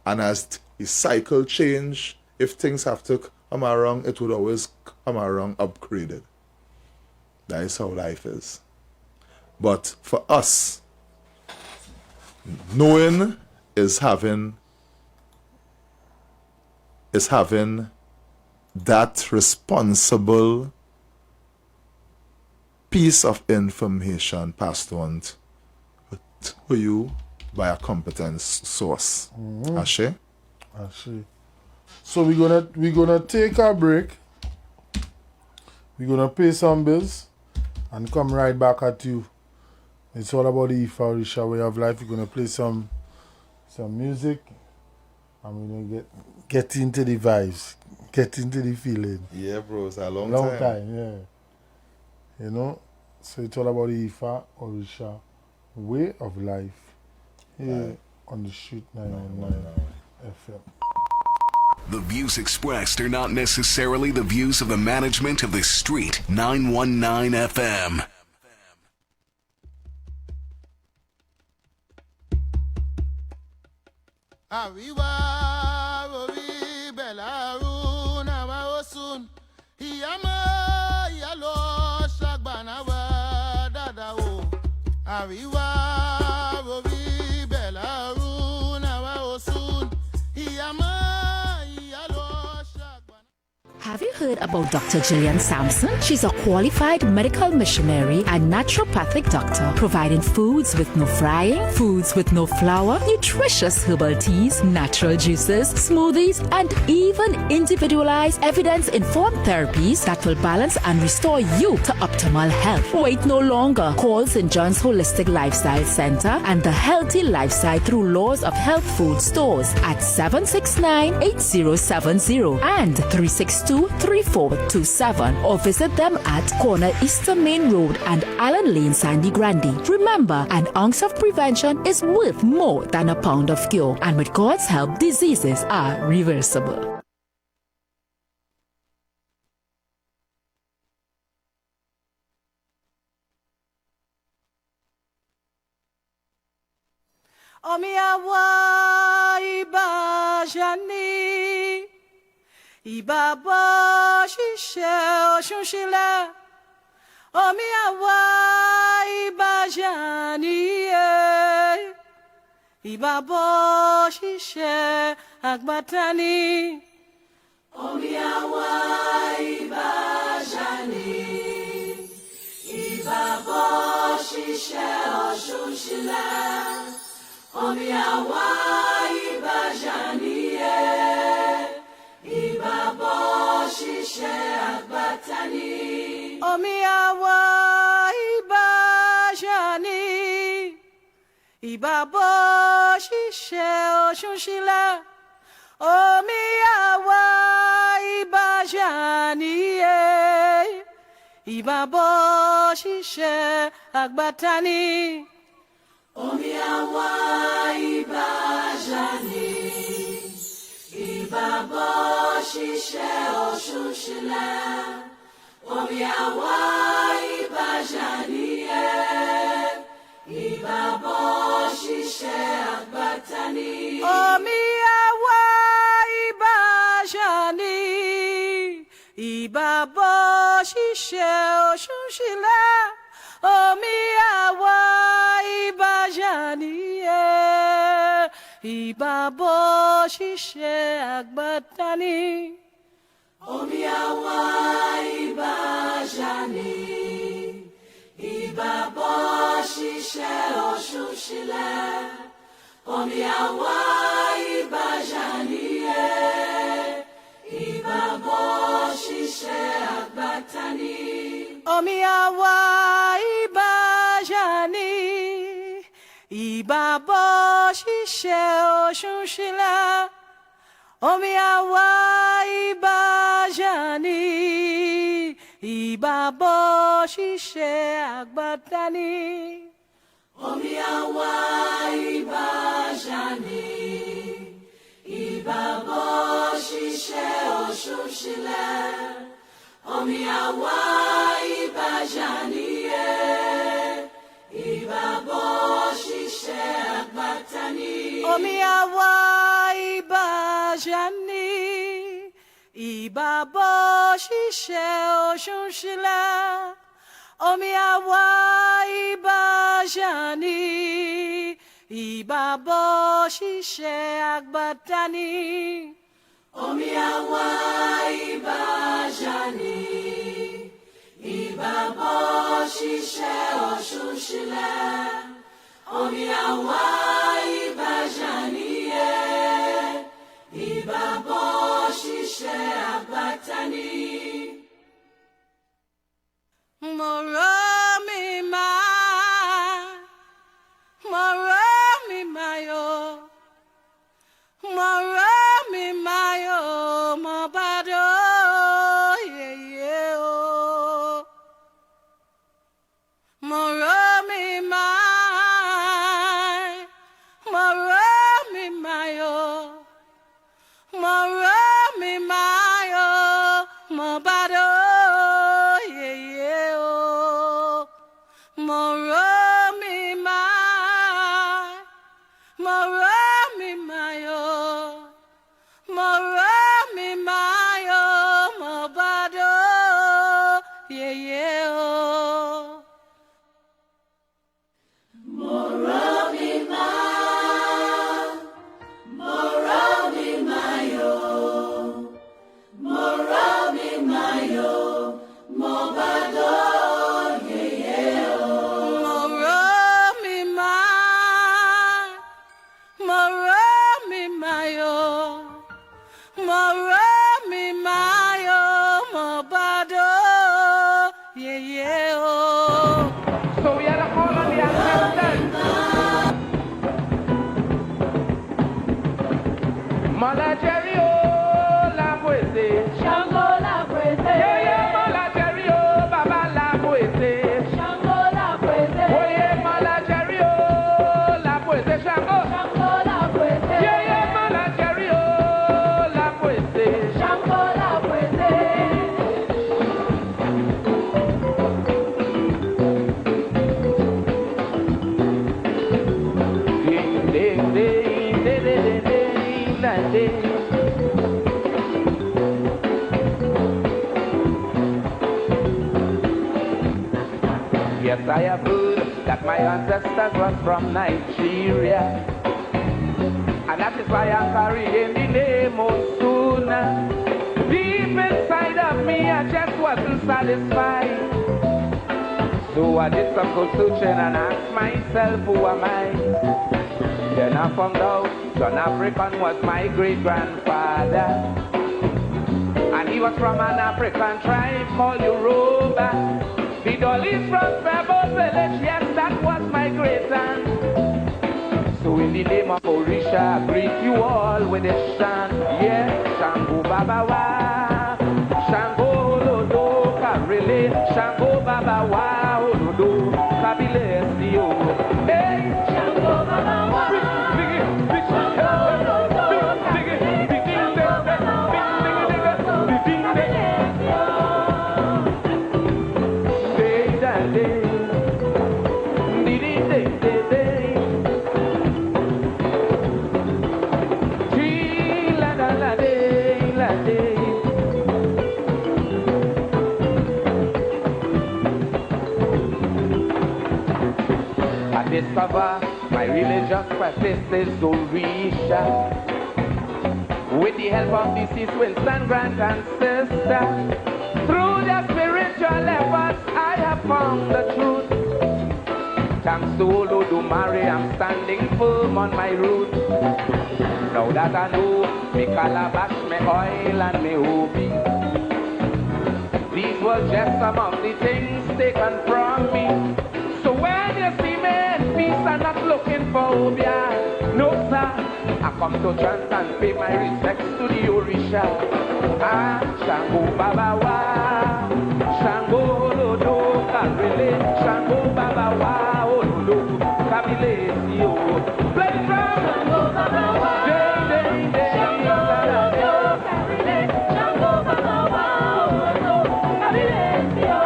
And as the cycle change, if things have to come around, it would always come around upgraded. That is how life is. But for us, knowing is having is having that responsible piece of information passed on to you by a competent source. Ashe? I see. So we're gonna take a break. We're gonna pay some bills and come right back at you. It's all about the Ifa Orisa way of life. We're gonna play some music and we're gonna get into the vibes, get into the feeling. Yeah, bro, it's a long time, yeah. You know? So it's all about the Ifa Orisa way of life here on the Street 919 FM. The views expressed are not necessarily the views of the management of the Street 919 FM. Arriba, Rory, Belaru, Nawa Osun, Iyama, Yalo, Shagbanawa, Dadao. Arriba, Rory, Belaru, Nawa Osun, Iyama, Yalo, Shagbanawa. Have you heard about Dr. Gillian Sampson? She's a qualified medical missionary and naturopathic doctor, providing foods with no frying, foods with no flour, nutritious herbal teas, natural juices, smoothies, and even individualized evidence-informed therapies that will balance and restore you to optimal health. Wait no longer. Call St. John's Holistic Lifestyle Center and the Healthy Lifestyle through Laws of Health Food Stores at 769-8070 and 362-3427, or visit them at corner Eastern Main Road and Allen Lane, Sandy Grande. Remember, an ounce of prevention is worth more than a pound of cure, and with God's help, diseases are reversible. Omiawa ibajani ibabo shishe oshunshile. Omiawa ibajani ibabo shishe agbatani. Omiawa ibajani ibabo shishe oshunshile. Omiawa ibajaniye, ibabo shishe agbatani. Omiawa ibajani, ibabo shishe oshunshile. Omiawa ibajaniye, ibabo shishe agbatani. Omiawa ibajani, ibabo shishe oshunshile. Omiawa ibajani, ibabo shishe agbatani. Omiawa ibajani, ibabo shishe oshunshile. Omiawa ibajaniye, ibabo shishe agbatani. Omiawa ibajani, ibabo shishe oshunshile. Omiawa ibajaniye, ibabo shishe agbatani. Omiawa ibajani, ibabo shishe oshunshile. Omiawa ibajani, ibabo shishe agbatani. Omiawa ibajani, ibabo shishe oshunshile. Omiawa ibajaniye, ibabo shishe agbatani. Omiawa ibajani, ibabo shishe oshunshile. Omiawa ibajani, ibabo shishe agbatani. Omi awa ibajani, ibabo shishe oshushile. Omi awa ibajani ye, ibabo shishe abatani. Moromi mayo, Morami mayo, mobado, yeah, oh. Morami mayo, mobado, yeah, oh. Morami mayo, mobado, yeah, oh. Morami mayo, mobado, yeah, oh. Morami mayo, mobado, yeah, oh. So we had a call on the ancestors. Mala Jerry, oh, la poesía. Shango la poesía. Yeah, yeah, Mala Jerry, oh, Baba la poesía. Shango la poesía. Oh, yeah, Mala Jerry, oh, la poesía. Shango. Shango la poesía. Yeah, yeah, Mala Jerry, oh, la poesía. Shango la poesía. Ding, ding, ding, ding, ding, ding, ding, ding. Yes, I have heard that my ancestors was from Nigeria, and that is why I'm carrying the name Osuna. Deep inside of me, I just wasn't satisfied. So I did some good searching and asked myself, who am I? Then I found out John African was my great-grandfather, and he was from an African tribe called Yoruba. The Dolly's from Pebble Village, yes, that was my great-aunt. So in the name of Orisa, I greet you all with a chant. Yeah, Shango Baba Wa, Shango Lodo Karele, Shango Baba Wa, Lodo Kabile Sio. Hey, Shango Baba Wa, Shango Lodo Karele, Shango Baba Wa, Lodo Kabile Sio. I discover my religious practice is Orisa. With the help of deceased Winston Grant and sister, through their spiritual efforts, I have found the truth. Thanks to Olodumare, I'm standing firm on my roots. Now that I know me calabash, me oil and me obi, these were just some of the things taken from me. So when you see me in peace, I'm not looking for obia. No sir, I come to chant and pay my respects to the Orisa. Ah, Shango Baba Wa, Shango Lodo Karele, Shango Baba Wa, Lodo Kabile Sio. Play the drum. Shango Baba Wa, Shango Lodo Karele, Shango Baba Wa, Lodo Kabile Sio.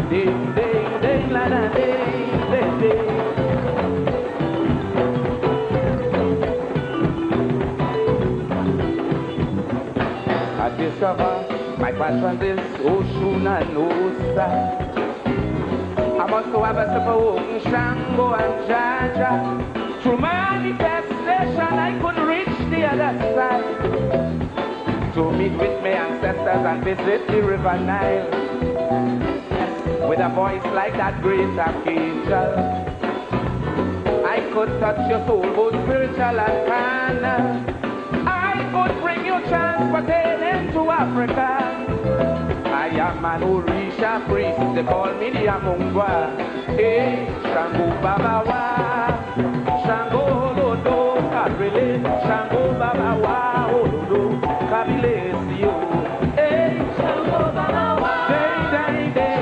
Ding, ding, ding, la, la, ding, ding, ding. I discover my patron is Oshun and Osa. must have a super Shango and Jaja. Through manifestation, I could reach the other side to meet with my ancestors and visit the river Nile with a voice like that great archangel. I could touch your soul, both spiritual and carnal. I could bring you transportation to Africa. I am an Orisa priest, they call me the Amungwa. Hey, Shango Babawa, Shango Lodo, Kabile, Shango Babawa, Olodo, Kabile, Sio. Hey, Shango Babawa, day, day, day,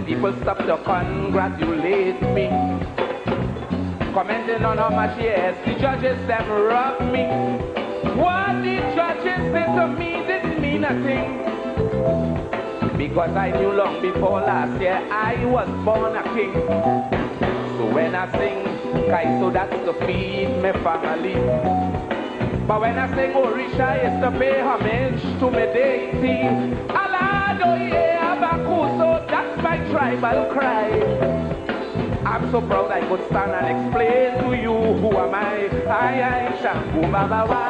people stop to congratulate me, commenting on how much yes, the judges them robbed me. What the judges did to me didn't mean a thing, because I knew long before last year I was born a king. So when I sing Kaiso, that's to feed my family. But when I sing Orisa, it's to pay homage to my deity. Aladoye Abakuso, that's my tribal cry. I'm so proud I could stand and explain to you who am I Shango Babawa,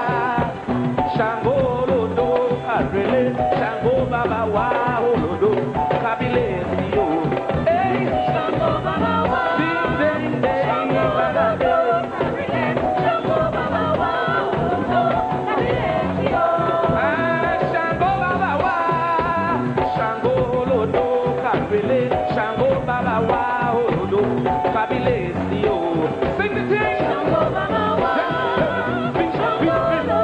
Shango Lodo, Adrele, Shango Babawa, Olodo, Kabile, Sio. Hey, Shango Babawa, ding, ding, ding, Babawa, Shango Babawa, Olodo, Kabile, Sio. Shango Babawa, Shango Lodo, Kabile, Shango Babawa, Olodo, Kabile, Sio. Sing the thing. Shango Babawa, Shango Lodo,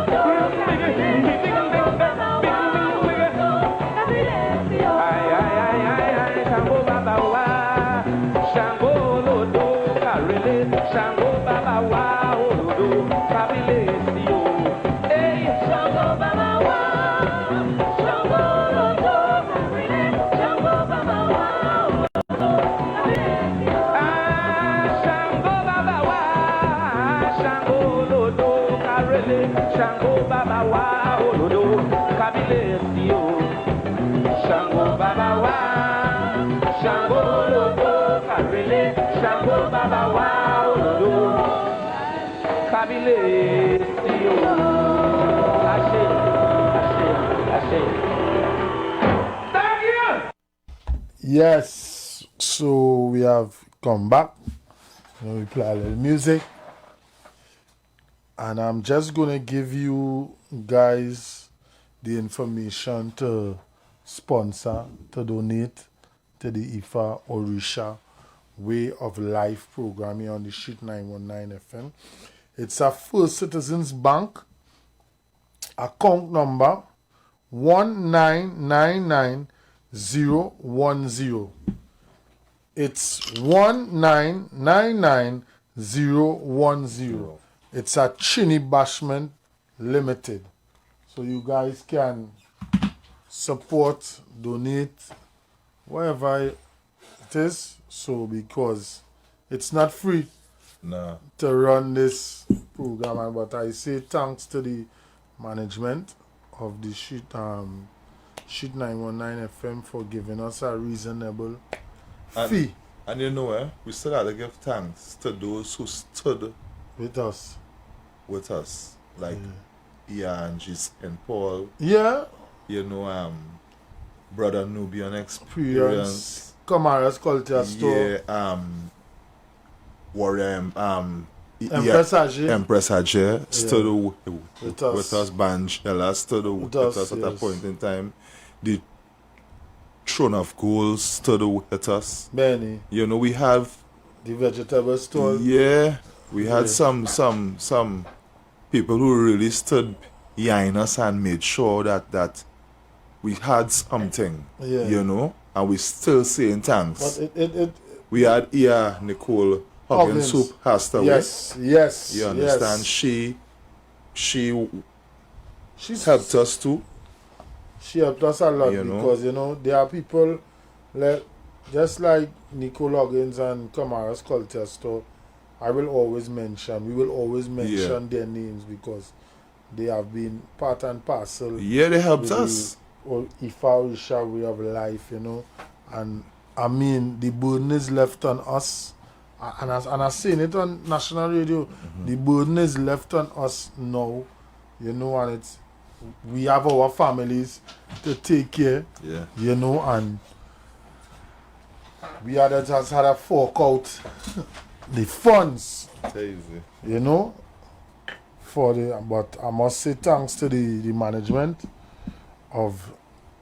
Shango Babawa, Olodo, Kabile, Sio. Hey, Shango Babawa, Shango Lodo, Kabile, Shango Babawa, Olodo, Kabile, Sio. Shango Babawa, Shango Lodo, Kabile, Shango Babawa, Olodo, Kabile, Sio. Shango Babawa, Shango Lodo, Kabile, Shango Babawa. Yes, so we have come back. Now we play a little music, and I'm just gonna give you guys the information to sponsor, to donate to the IFA Orisa Way of Life program here on the Sheet 919 FM. It's a First Citizens Bank account number 1999010. It's 1999010. It's a Chini Bashment Limited. So you guys can support, donate, whatever it is. So because it's not free to run this program, but I say thanks to the management of the Sheet 919 FM for giving us a reasonable fee. And you know, we still have to give thanks to those who stood with us. Like Ian, and Paul. Yeah. You know, Brother Nubian Experience. Kamara's Culture Store. Yeah, Warrior, Empress Ajay stood with us. Banjela stood with us at a point in time. The Throne of Gold stood with us. Benny. You know, we have the vegetable store. Yeah, we had some people who really stood behind us and made sure that we had something, Yeah. you know, and we still saying thanks. But it We had here Nicole Huggins, who passed away. Yes. You understand? Yes. She's helped us too. She helped us a lot, You know? because, you know, there are people just like Nicole Huggins and Kamara's Culture Store. We will always mention their names, because they have been part and parcel. Yeah, they helped with us. Or Orisa way of life, you know. And I mean, the burden is left on us. And I've seen it on national radio. The burden is left on us now, you know, and we have our families to take care, Yeah. you know, and we just had to fork out the funds, you know, but I must say thanks to the management of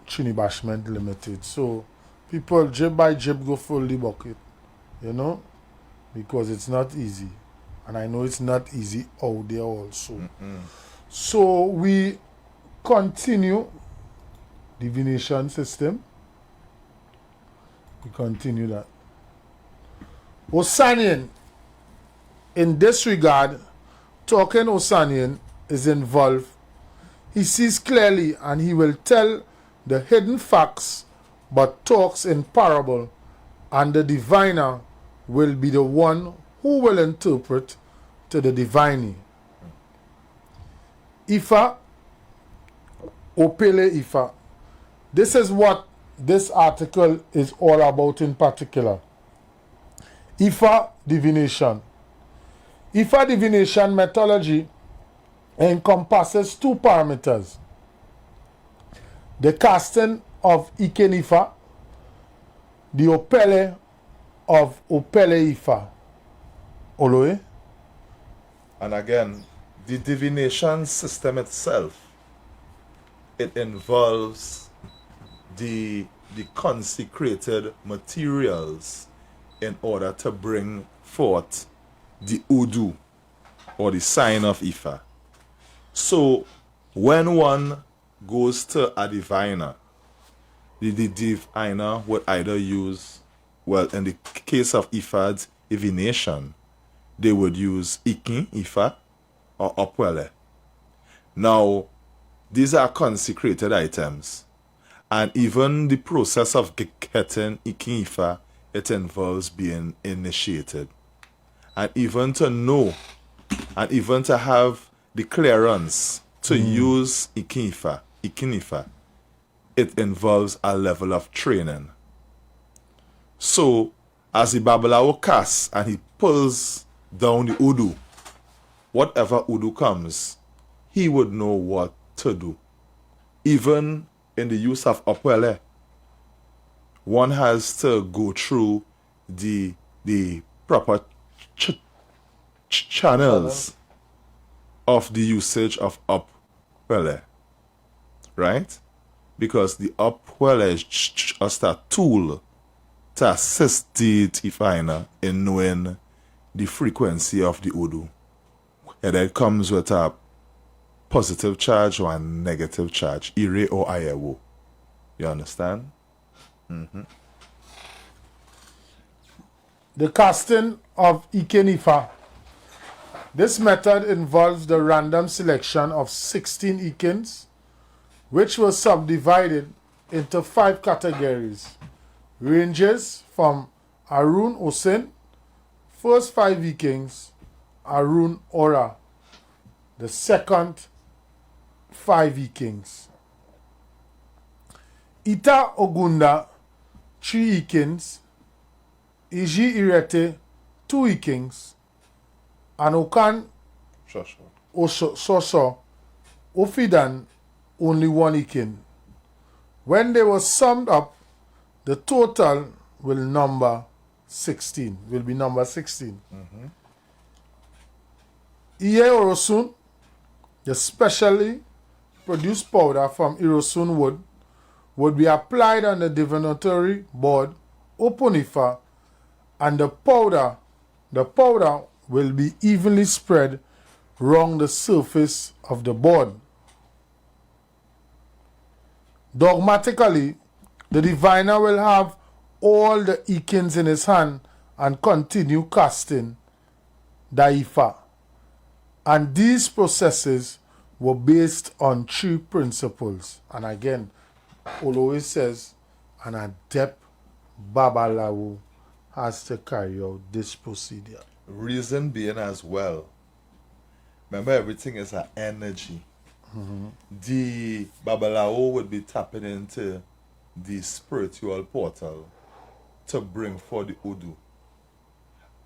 Trinibashment Limited. So people jib by jib go full the bucket, you know, because it's not easy. And I know it's not easy out there also. So we continue divination system. We continue that. Osanian, in this regard, talking Osanian is involved. He sees clearly and he will tell the hidden facts, but talks in parable, and the diviner will be the one who will interpret to the divining. Ifa, Opele Ifa. This is what this article is all about in particular. Ifa divination. Ifa divination methodology encompasses two parameters: the casting of Ikenifa, the Opele of Opele Ifa. Oloe? And again, the divination system itself, it involves the consecrated materials in order to bring forth the Udu, or the sign of Ifa. So when one goes to a diviner, the diviner would either use, well, in the case of Ifa's divination, they would use Ikin, Ifa, or Opwele. Now, these are consecrated items, and even the process of getting Ikin, Ifa, it involves being initiated. And even to know, and even to have the clearance to use Ikin, Ifa, it involves a level of training. So, as the Babalawo casts and he pulls down the Udu, whatever Udu comes, he would know what to do. Even in the use of Opwele, one has to go through the proper channels of the usage of Opwele, right? Because the Opwele is just a tool to assist the diviner in knowing the frequency of the Udu. And it comes with a positive charge or a negative charge, Ire or Ayewo. You understand? The casting of Ikenifa. This method involves the random selection of 16 Ikens, which were subdivided into 5 categories. Ranges from Arun Osin, first 5 Ikens, Arun Ora, the second 5 Ikens. Ita Ogunda, 3 Ikens, Iji Irete, 2 Ikens, and Okan Soso, Ofidan, only 1 Iken. When they were summed up, the total will be number 16. Iye Orosun, the specially produced powder from Irosun would be applied on the divinatory board, Oponifa, and the powder will be evenly spread along the surface of the board. Dogmatically, the diviner will have all the Ikins in his hand and continue casting the Ifa. And these processes were based on 3 principles. And again, always says an adept Babalawo has to carry out this procedure. Reason being as well, remember everything is an energy. The Babalawo would be tapping into the spiritual portal to bring forth the Udu.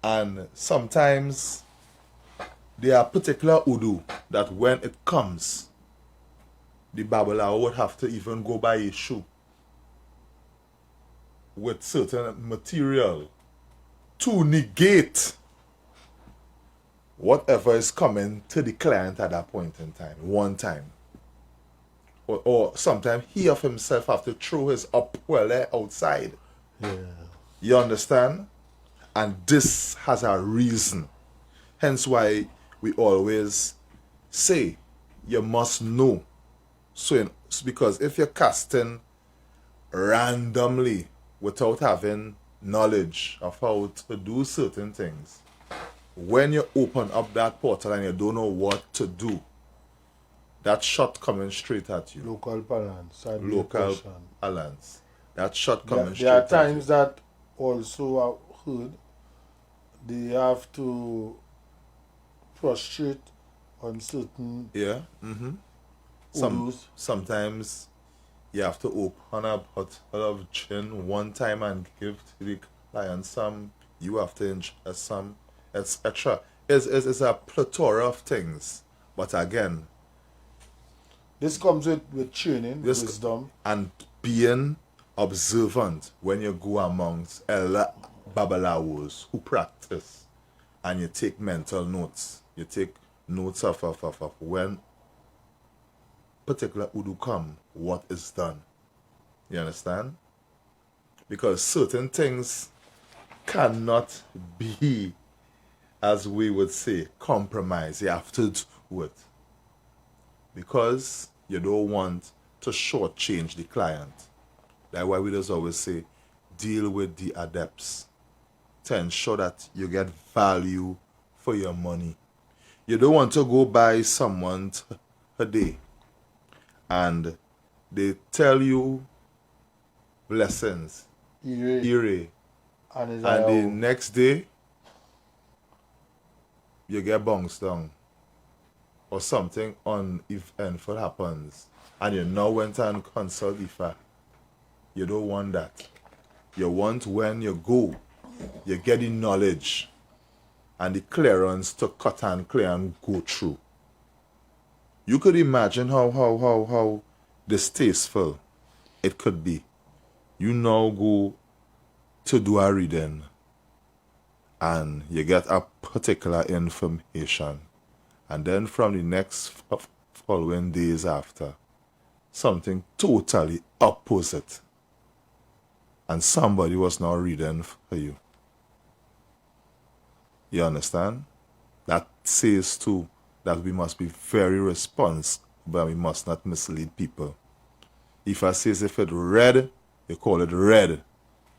And sometimes there are particular Udu that when it comes, the Babalawo would have to even go buy a shoe with certain material to negate whatever is coming to the client at that point in time, one time. Or sometimes he of himself have to throw his upwelly outside. Yeah. You understand? And this has a reason. Hence why we always say you must know. So because if you're casting randomly without having knowledge of how to do certain things, when you open up that portal and you don't know what to do, that shot coming straight at you. Local balance. Local balance. That shot coming straight There are at you. times that also I've heard they have to prostrate on certain Yeah. Udus. Sometimes you have to open a bottle of gin one time and give to the client some. You have to ingest some, etc. It's a plethora of things. But again, This comes with training, wisdom. and being observant when you go amongst elder babalawos who practice, and you take mental notes. You take notes of when particular Udu come, what is done. You understand? Because certain things cannot be, as we would say, compromised. You have to do it. Because you don't want to shortchange the client. That's why we just always say, deal with the adepts to ensure that you get value for your money. You don't want to go buy someone a day and they tell you blessings, Ire, and the next day you get bounced down or something uneventful happens and you now went and consult Ifa. You don't want that. You want when you go, you get the knowledge and the clearance to cut and clear and go through. You could imagine how distasteful it could be. You now go to do a reading and you get a particular information, and then from the next following days after, something totally opposite, and somebody was not reading for you. You understand? That says too that we must be very responsible, but we must not mislead people. If I says if it's red, you call it red.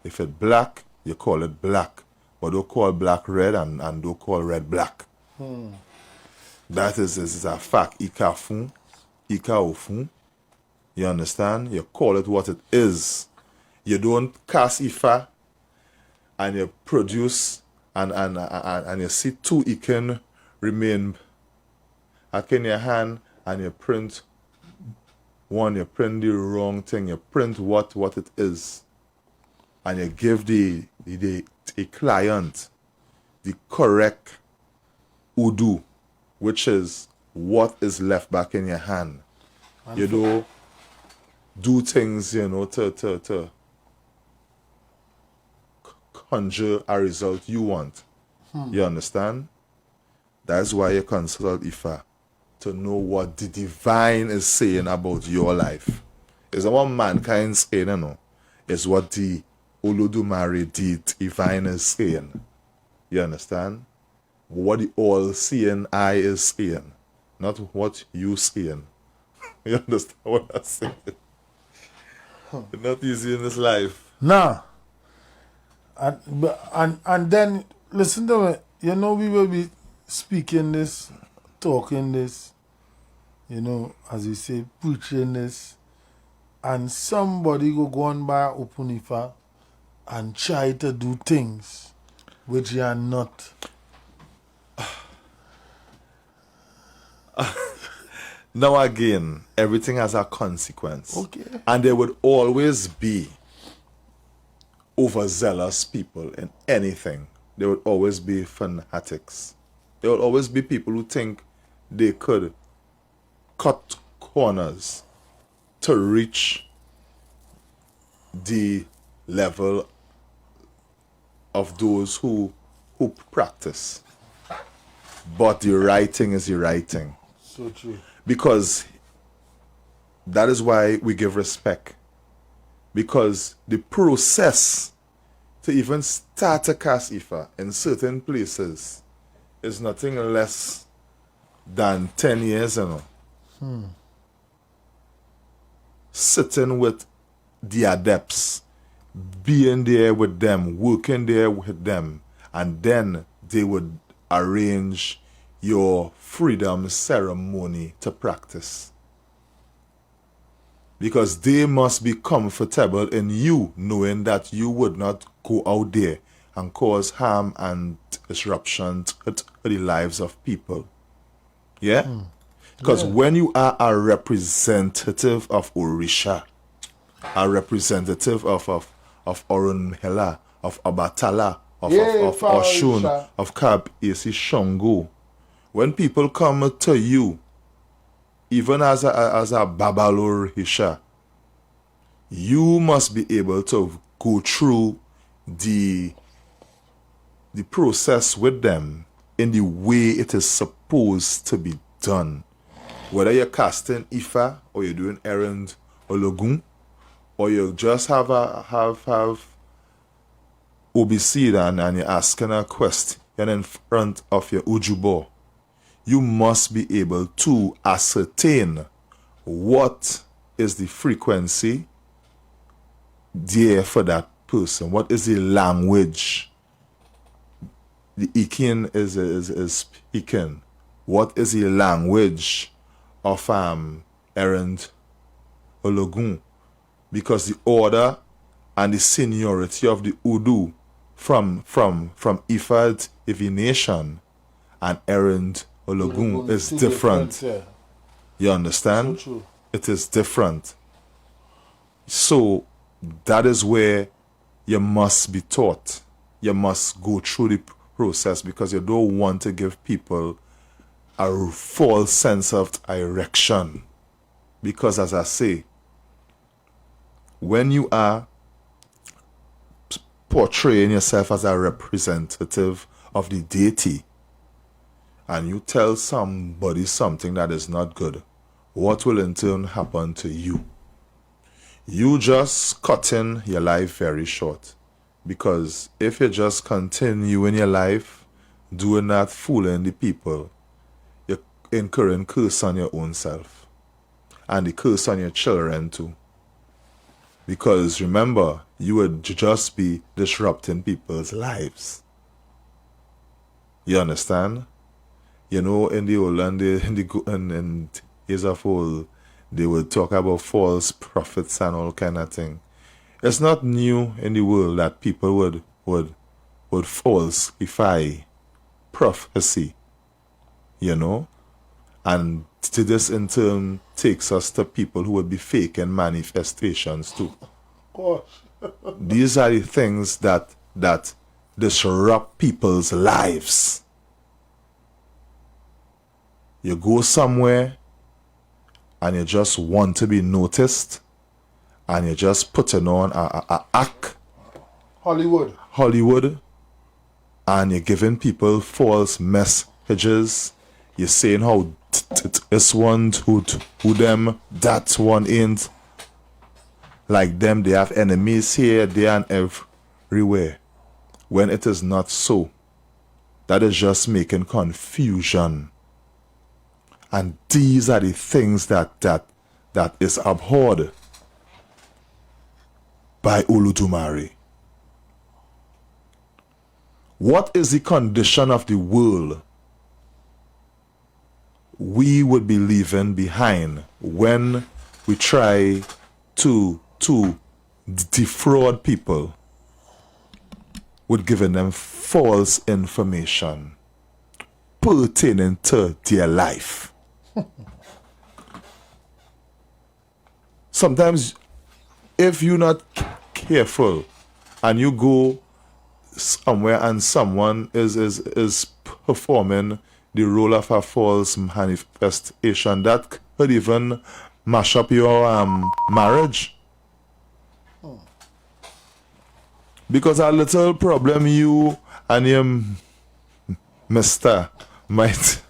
If it's black, you call it black. But don't call black red and don't call red black. That is a fact. Ika fun, Ika ofun. You understand? You call it what it is. You don't cast Ifa and you produce and you see two Iken remain in your hand and you print one, you print the wrong thing, you print what it is. And you give the client the correct Udu, which is what is left back in your hand. And you don't do things, to conjure a result you want. You understand? That's why you consult Ifa, to know what the divine is saying about your life. It's not what mankind is saying, it's what the Olodumare, the divine, is saying. You understand? What the all-seeing eye is saying, not what you saying. You understand what I'm saying? It's not easy in this life. Nah. And then listen to me. You know we will be speaking this, talking this, you know, as you say, preaching this, and somebody go on by Opunifa and try to do things which you are not. Now again, everything has a consequence. Okay. And there would always be overzealous people in anything. There would always be fanatics. There would always be people who think they could cut corners to reach the level of those who practice. But the right thing is the right thing. So true. Because that is why we give respect. Because the process to even start a cast IFA in certain places is nothing less than 10 years, you know. Sitting with the adepts, being there with them, working there with them, and then they would arrange your freedom ceremony to practice. Because they must be comfortable in you knowing that you would not go out there and cause harm and disruption to the lives of people. Yeah? Because when you are a representative of Orisa, a representative of Orunmila, of Abatala, of Oshun, Orisa. of Kab Esi Shango, when people come to you, even as a Babalor Hisha, you must be able to go through the process with them in the way it is supposed to be done. Whether you're casting Ifa or you're doing errand or Logun, or you just have OBC and you're asking a question in front of your Ujubo, you must be able to ascertain what is the frequency there for that person. What is the language the Ikin is speaking? What is the language of Errand Ologun? Because the order and the seniority of the Udu from Ifad Evination and Errand Ologun is different. Yeah. You understand? So true. It is different. So that is where you must be taught. You must go through the process because you don't want to give people a false sense of direction. Because as I say, when you are portraying yourself as a representative of the deity and you tell somebody something that is not good, what will in turn happen to you? You just cutting your life very short. Because if you just continue in your life doing that, fooling the people, you're incurring curse on your own self. And the curse on your children too. Because remember, you would just be disrupting people's lives. You understand? You know, in the old and in years of old, they would talk about false prophets and all kind of thing. It's not new in the world that people would falsify prophecy, you know? And to this in turn takes us to people who would be faking manifestations too. Gosh. These are the things that disrupt people's lives. You go somewhere and you just want to be noticed and you're just putting on a act. Hollywood. And you're giving people false messages. You're saying how this one who them, that one ain't. Like them, they have enemies here, there and everywhere. When it is not so. That is just making confusion. And these are the things that is abhorred. by Olodumare. What is the condition of the world we would be leaving behind when we try to defraud people with giving them false information pertaining to their life? Sometimes, if you're not careful and you go somewhere and someone is performing the role of a false manifestation, that could even mash up your marriage. Because a little problem you and your mister might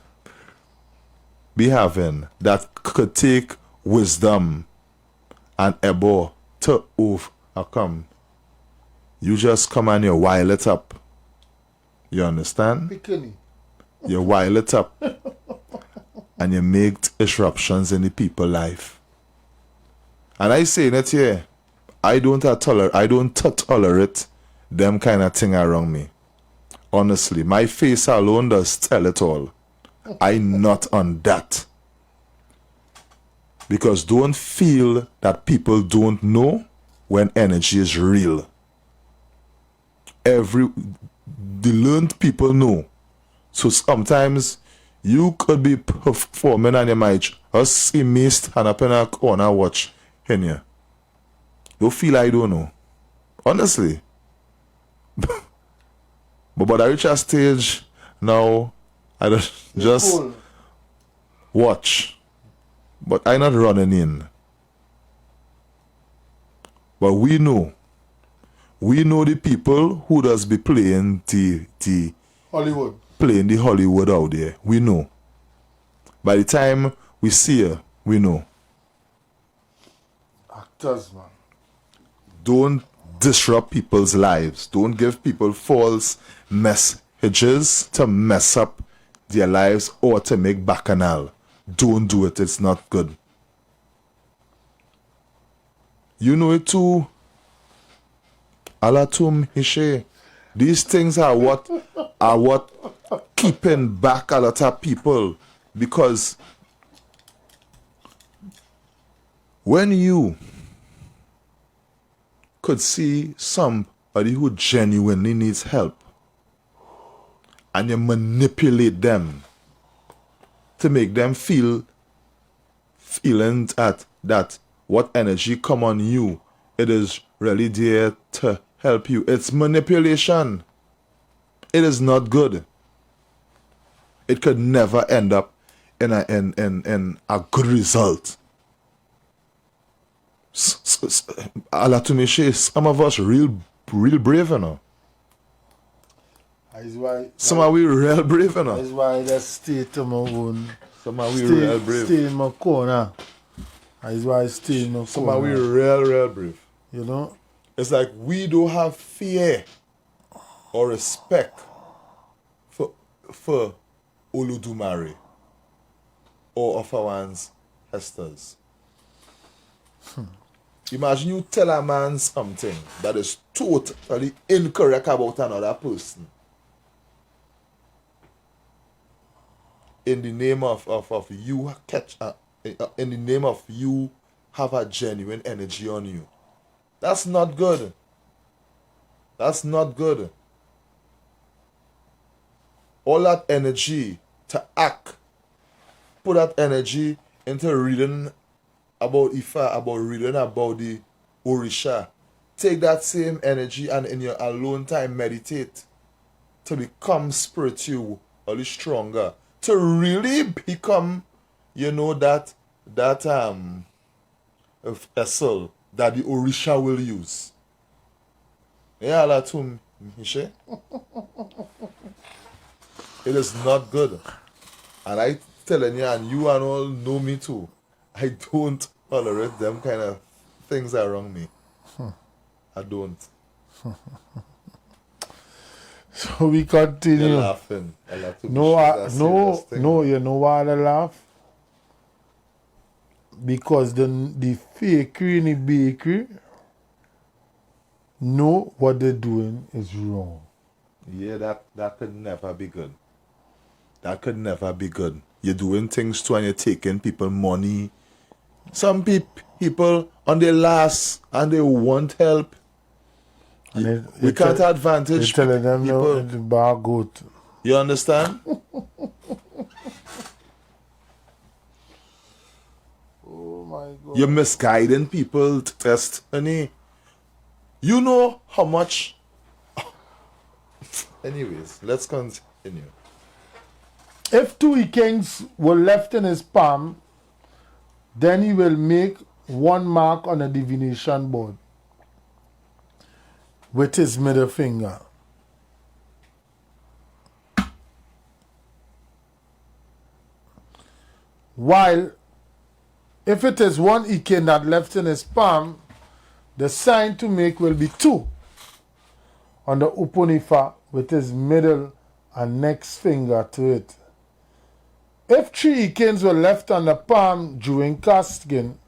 be having that could take wisdom and able to overcome. You just come and you wile it up. You understand? Bikini. You wile it up. And you make disruptions in the people's life. And I say it here, I don't tolerate them kind of thing around me. Honestly, my face alone does tell it all. I not on that. Because don't feel that people don't know when energy is real. The learned people know. So sometimes you could be performing and you might just see me stand up in a corner watch in here. Don't feel I don't know. Honestly. but I reach a stage now, I just Cool. watch. But I not running in. But we know the people who does be playing the Hollywood. playing the Hollywood out there. We know. By the time we see her, we know. Actors, man. Don't disrupt people's lives. Don't give people false messages to mess up their lives or to make bacchanal. Don't do it. It's not good. You know it too. Alatum Hishe. These things are what keeping back a lot of people, because when you could see somebody who genuinely needs help and you manipulate them to make them feeling that what energy come on you, it is really there to help you. It's manipulation. It is not good. It could never end up in a good result. Alatumishe, some of us real brave, you know. Some are we real brave, you know. That's why I just stay to my own. Some are we real brave. Stay in my corner. That's why I stay in my corner. Some are we real brave. You know? It's like we don't have fear or respect for Olodumare or of our ancestors. Imagine you tell a man something that is totally incorrect about another person. In the name of you in the name of you have a genuine energy on you. That's not good. That's not good. All that energy to act, put that energy into reading about Ifa, about reading about the Orisa. Take that same energy and in your alone time meditate to become spiritually stronger. To really become, that vessel that the Orisa will use. Yeah, Alatum Mishe. It is not good. And I telling you, and you and all know me too, I don't tolerate them kind of things around me. I don't. So we continue. You're laughing. No, you know why I laugh? Because the fakery in the bakery know what they're doing is wrong. Yeah, that could never be good. That could never be good. You're doing things too and you're taking people money. Some people on their last and they want help. We can't advantage They're telling them people. no, it's a bar goat. You understand? Oh my God. You're misguiding people to test honey. You know how much. Anyways, let's continue. If 2 kings were left in his palm, then he will make one mark on a divination board with his middle finger. While if it is 1 Iken that left in his palm, the sign to make will be 2 on the Uponifa with his middle and next finger to it. If 3 Ikens were left on the palm during casting,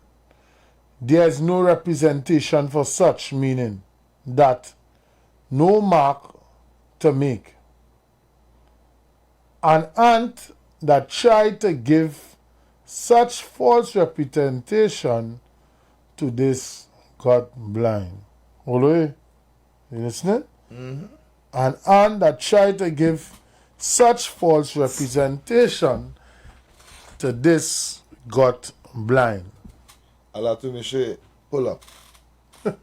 there is no representation for such, meaning that no mark to make. An ant that tried to give such false representation to this got blind. Olo, you listening? Mm-hmm. An ant that tried to give such false representation to this got blind. Allah to me say, pull up. You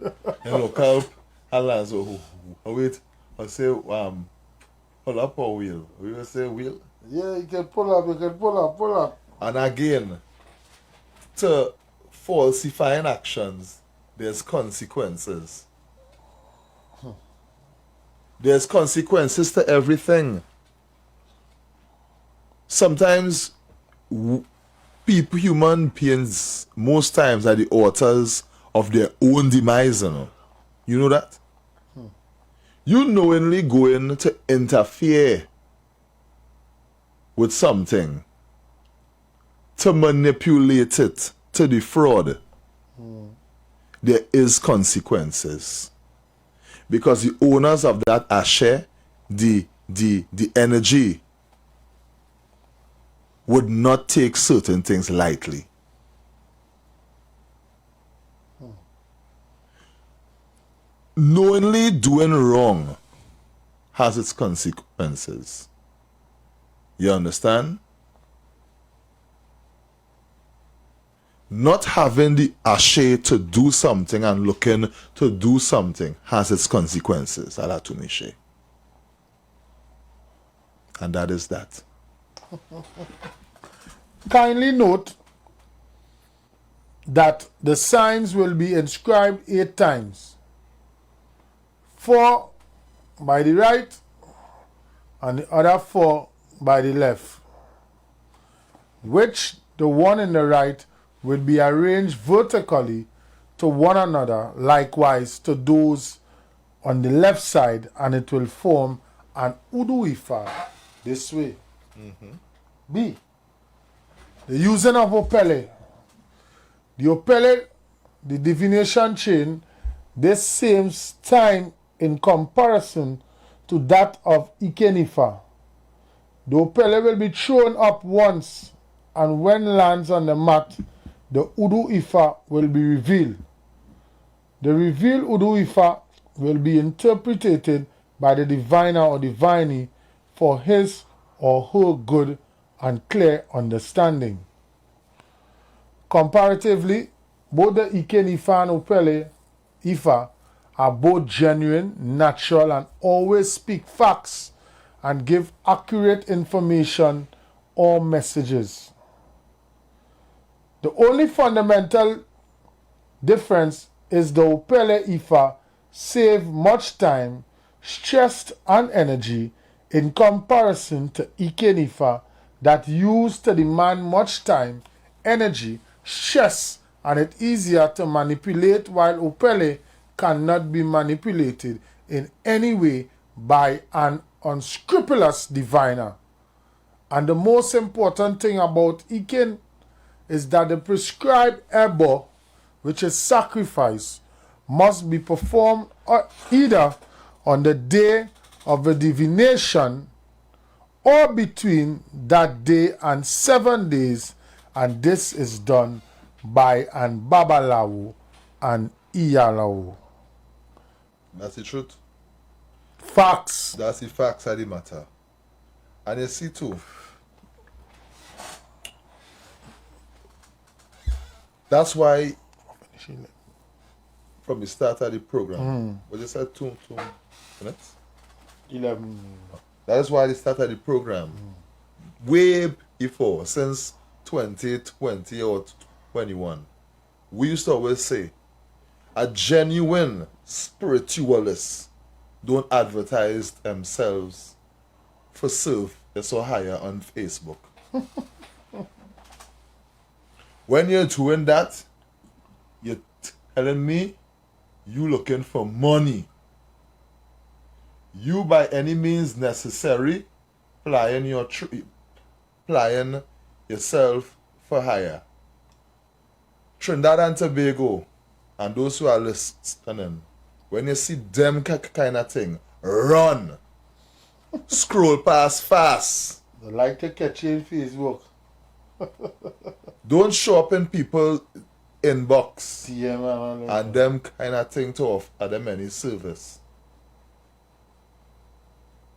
know, help. Allah so wait. I say pull up or wheel. We will say wheel. Yeah, you can pull up, pull up. And again, to falsifying actions, there's consequences. There's consequences to everything. Sometimes people, human beings, most times are the authors of their own demise. You know that? You knowingly going to interfere with something, to manipulate it, to defraud. There is consequences. Because the owners of that ashe, the energy, would not take certain things lightly. Knowingly doing wrong has its consequences. You understand? Not having the ashe to do something and looking to do something has its consequences. Alatumishe. And that is that. Kindly note that the signs will be inscribed 8 times. 4 by the right and the other 4 by the left, which the one in the right will be arranged vertically to one another, likewise to those on the left side, and it will form an Uduifa this way. B. The using of Opele. The Opele, the divination chain, this saves time in comparison to that of Ikenifa. The Opele will be thrown up once, and when lands on the mat, the Udu Ifa will be revealed. The revealed Udu Ifa will be interpreted by the diviner or divinee for his or her good and clear understanding. Comparatively, both the Iken Ifa and Opele Ifa are both genuine, natural, and always speak facts and give accurate information or messages. The only fundamental difference is the Opele Ifa save much time, stress, and energy in comparison to Iken Ifa that used to demand much time, energy, stress, and it easier to manipulate, while Opele cannot be manipulated in any way by an unscrupulous diviner. And the most important thing about Iken is that the prescribed ebo, which is sacrifice, must be performed either on the day of the divination or between that day and 7 days, and this is done by an babalawo and iyalawo. That's the truth. Facts. That's the facts of the matter. And you see too, that's why from the start of the program, what you said 2 minutes? 11. That is why they started the program way before, since 2020 or 21. We used to always say, a genuine spiritualist don't advertise themselves for serve so higher on Facebook. When you're doing that, you're telling me you looking for money. You by any means necessary plying yourself for hire. Trinidad and Tobago and those who are listening, when you see them kind of thing, run. Scroll past fast. They like to catch you in Facebook. Don't show up in people's inbox Yeah, man. and them kind of thing to offer them any service.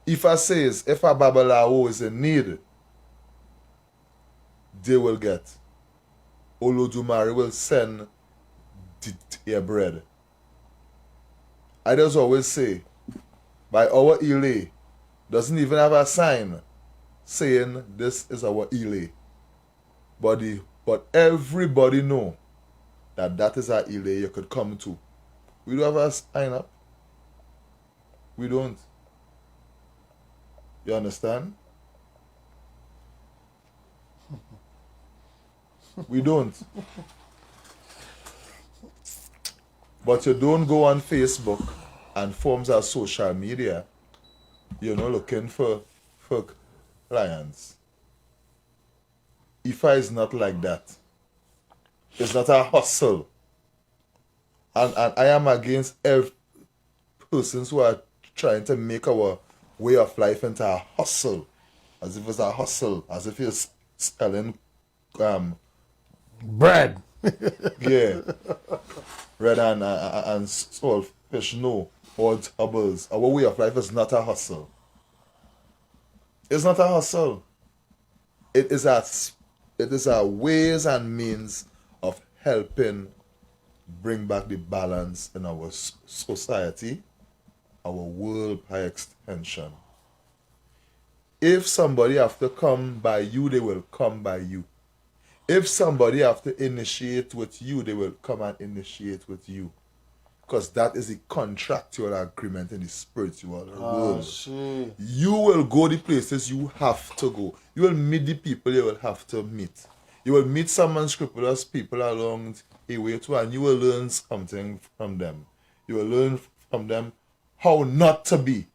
If I says, if a babalawo is in need, they will get. Olodumare will send their bread. I just always say, by our ile, doesn't even have a sign saying this is our ile. But everybody know that is our ile you could come to. We don't have a sign up. We don't. You understand? We don't. But you don't go on Facebook and forms our social media, you're not looking for clients. IFA is not like that. It's not a hustle. And I am against every persons who are trying to make our way of life into a hustle. As if it's a hustle. As if you're selling bread. Yeah. Bread and salt fish. No. Or doubles. Our way of life is not a hustle. It's not a hustle. It is a ways and means of helping bring back the balance in our society, our world by extension. If somebody have to come by you, they will come by you. If somebody have to initiate with you, they will come and initiate with you. Because that is a contractual agreement in the spiritual world. Shit. You will go the places you have to go. You will meet the people you will have to meet. You will meet some unscrupulous people along the way too, and you will learn something from them. You will learn from them how not to be.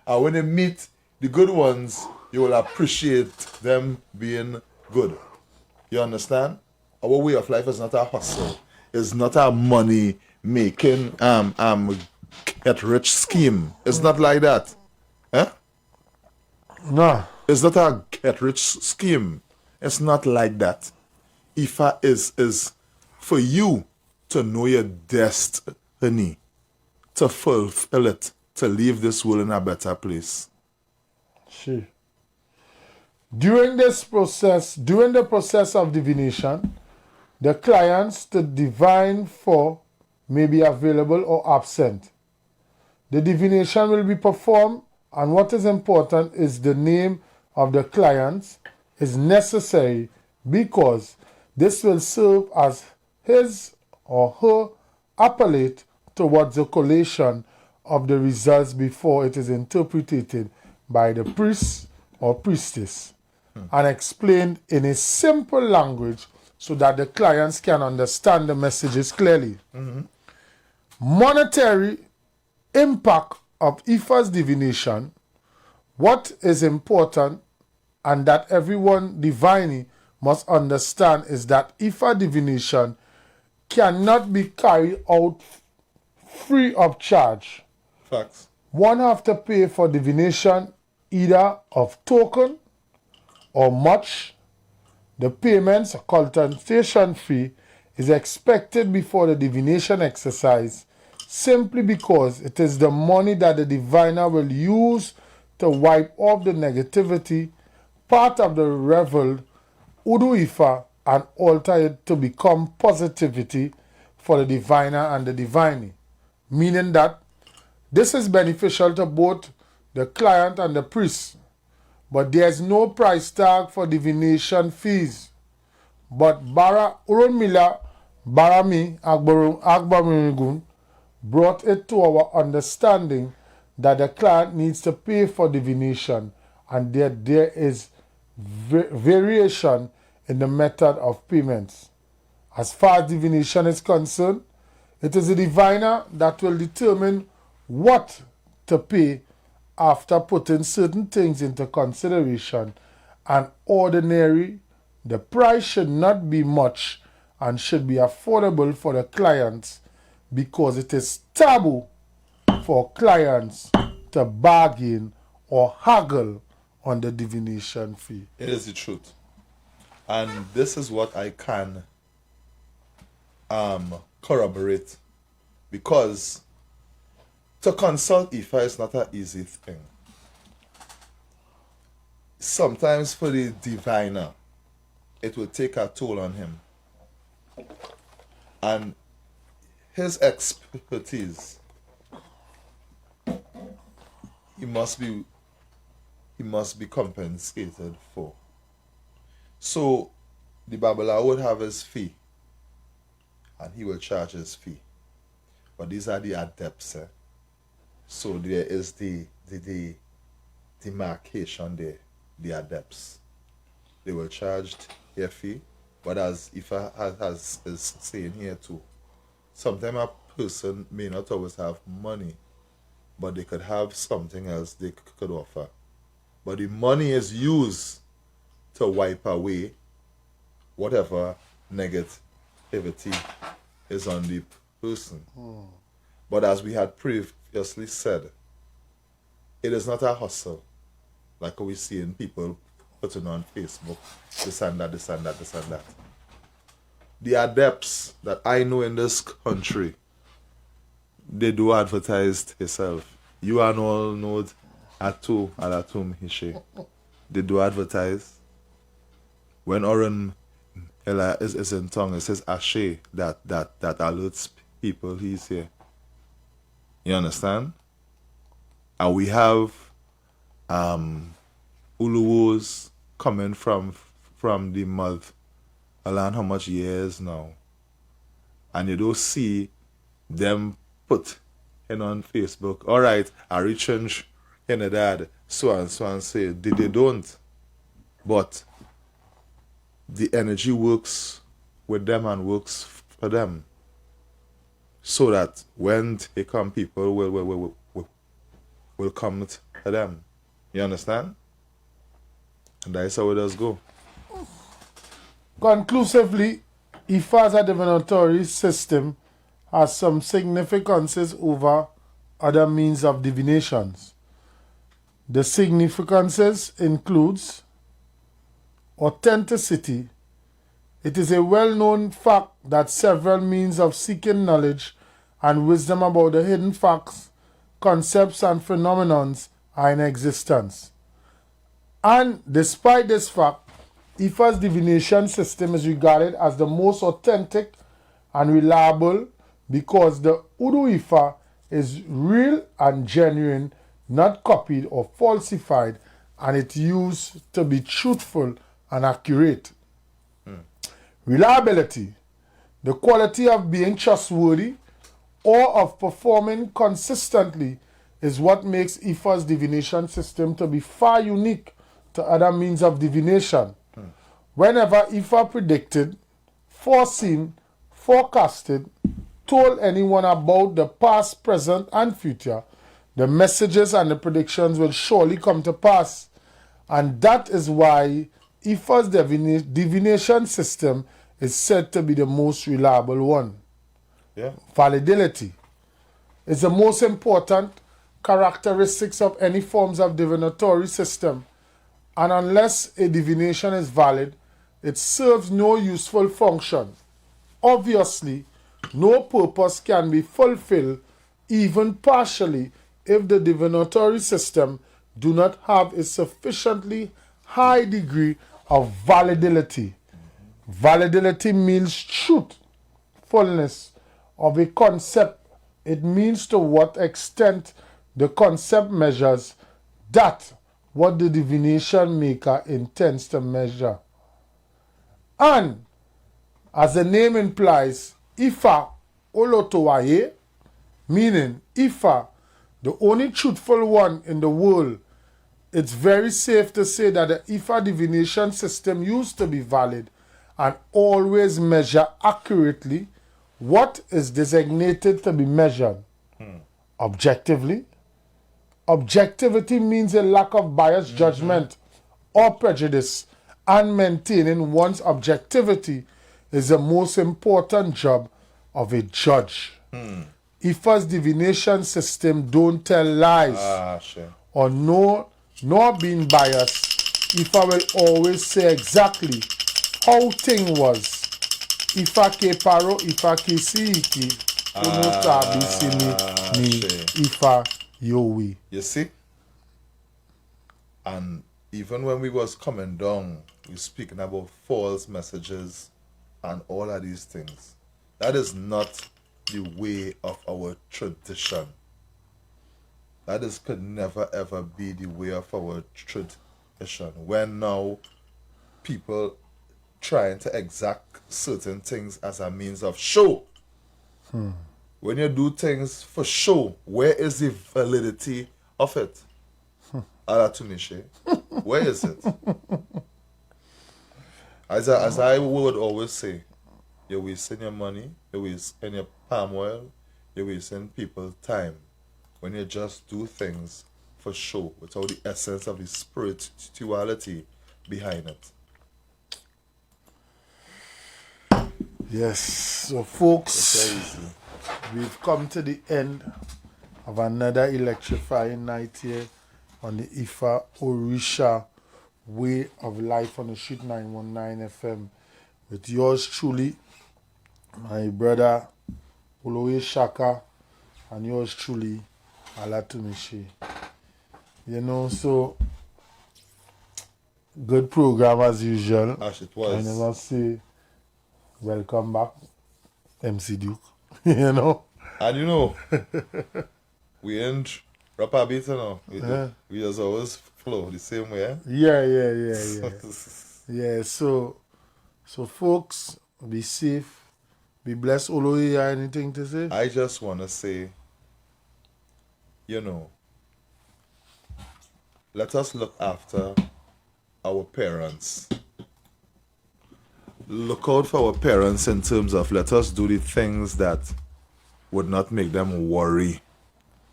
And when you meet the good ones, you will appreciate them being good. You understand? Our way of life is not a hustle. It's not a money making get rich scheme. It's not like that. Huh? No. It's not a get rich scheme. It's not like that. IFA is for you to know your destiny, to fulfill it, to leave this world in a better place. Sure. During the process of divination, the clients to divine for may be available or absent. The divination will be performed, and what is important is the name of the clients is necessary because this will serve as his or her appellate towards the collation of the results before it is interpreted by the priest or priestess and explained in a simple language so that the clients can understand the messages clearly. Monetary impact of IFA's divination, what is important and that everyone divining must understand is that IFA divination cannot be carried out free of charge. Facts. One have to pay for divination either of token or much. The payments, consultation fee, is expected before the divination exercise simply because it is the money that the diviner will use to wipe off the negativity, part of the reveled Udu Ifa, and alter it to become positivity for the diviner and the divinee. Meaning that this is beneficial to both the client and the priest, but there is no price tag for divination fees. But Bara Urunmila Barami Agbamugun brought it to our understanding that the client needs to pay for divination and that there is variation in the method of payments. As far as divination is concerned, it is the diviner that will determine what to pay after putting certain things into consideration, and ordinary, the price should not be much and should be affordable for the clients because it is taboo for clients to bargain or haggle on the divination fee. It is the truth. And this is what I can corroborate, because to consult Ifa is not an easy thing. Sometimes for the diviner, it will take a toll on him. And his expertise, he must be compensated for. So the Babala would have his fee, and he will charge his fee. But these are the adepts. So there is the demarcation there, the adepts. They will charge their fee, but as Ifa is saying here too, sometimes a person may not always have money, but they could have something else they could offer. But the money is used to wipe away whatever negativity is on the person. But as we had previously said, it is not a hustle like we see in people putting on Facebook, this and that, this and that, this and that. The adepts that I know in this country, they do advertise themselves. You and all know Alatum Hishe. They do advertise. When Oren Ella is in tongue, it says Ashe, that alerts people he's here. You understand? And we have Uluwos coming from the motherland how much years now. And you don't see them put in on Facebook, all right, I rechange dad, so and say, they don't. But the energy works with them and works for them. So that when they come, people will come to them. You understand? And that's how it does go. Conclusively, Ifa's divinatory system has some significances over other means of divinations. The significances includes authenticity. It is a well-known fact that several means of seeking knowledge and wisdom about the hidden facts, concepts, and phenomena are in existence. And despite this fact, Ifa's divination system is regarded as the most authentic and reliable because the Udu Ifa is real and genuine, not copied or falsified, and it used to be truthful and accurate. Reliability, the quality of being trustworthy or of performing consistently, is what makes Ifa's divination system to be far unique to other means of divination. Whenever Ifa predicted, foreseen, forecasted, told anyone about the past, present, and future, the messages and the predictions will surely come to pass. And that is why Ifa's divination system is said to be the most reliable one. Yeah. Validity is the most important characteristics of any forms of divinatory system, and unless a divination is valid, it serves no useful function. Obviously, no purpose can be fulfilled, even partially, if the divinatory system do not have a sufficiently high degree of validity. Validity means truthfulness of a concept. It means to what extent the concept measures that what the divination maker intends to measure. And, as the name implies, Ifa Olotowaye, meaning Ifa, the only truthful one in the world, it's very safe to say that the Ifa divination system used to be valid and always measure accurately what is designated to be measured. Objectively. Objectivity means a lack of biased judgment or prejudice, and maintaining one's objectivity is the most important job of a judge. Ifa's divination system don't tell lies or nor being biased. Ifa will always say exactly how thing was. Ifa ke paro, Ifa ke siiki, uno tabi sini ni Ifa yowi. You see? And even when we was coming down, we speaking about false messages and all of these things. That is not the way of our tradition. That could never ever be the way of our tradition. When now people trying to exact certain things as a means of show. When you do things for show, where is the validity of it? Alatumishe, where is it? As I would always say, you're wasting your money, you're wasting your palm oil, you're wasting people's time when you just do things for show without the essence of the spirituality behind it. Yes, so folks, we've come to the end of another electrifying night here on the Ifa Orisa Way of Life on the Street 919 FM with yours truly, my brother Oloye Shaka, and yours truly, Alatumishi. You know, so good program as usual. As it was. I never say welcome back, MC Duke. You know? And you know, we ain't rap a bit, you know. We just always flow the same way. Yeah. Yeah, so folks, be safe, be blessed. Oloye, anything to say? I just want to say, you know, let us look after our parents. Look out for our parents in terms of let us do the things that would not make them worry.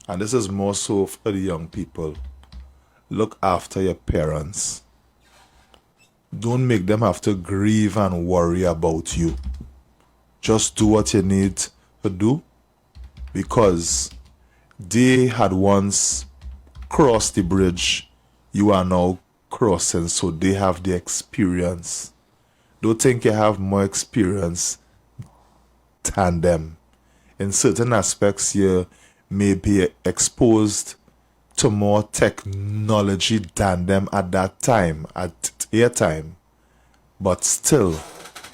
And this is more so for the young people. Look after your parents. Don't make them have to grieve and worry about you. Just do what you need to do, because they had once crossed the bridge you are now crossing, so they have the experience. Don't think you have more experience than them. In certain aspects, you may be exposed to more technology than them at that time, at their time. But still,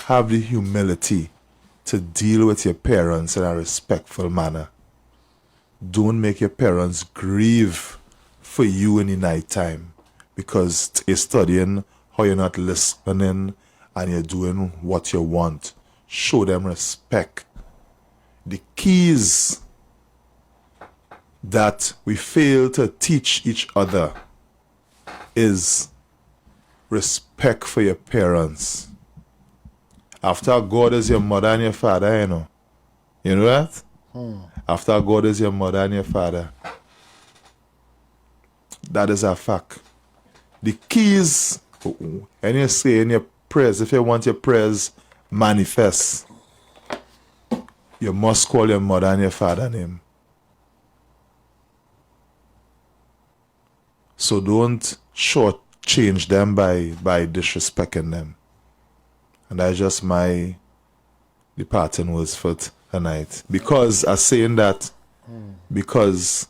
have the humility to deal with your parents in a respectful manner. Don't make your parents grieve for you in the night time, because they're studying how you're not listening and you're doing what you want. Show them respect. The keys that we fail to teach each other is respect for your parents. After God is your mother and your father, you know. You know that? After God is your mother and your father. That is a fact. The keys, and you say in your prayers, if you want your prayers manifest, you must call your mother and your father name. So don't shortchange them by disrespecting them. And that's just my departing words for tonight. Because I'm saying that because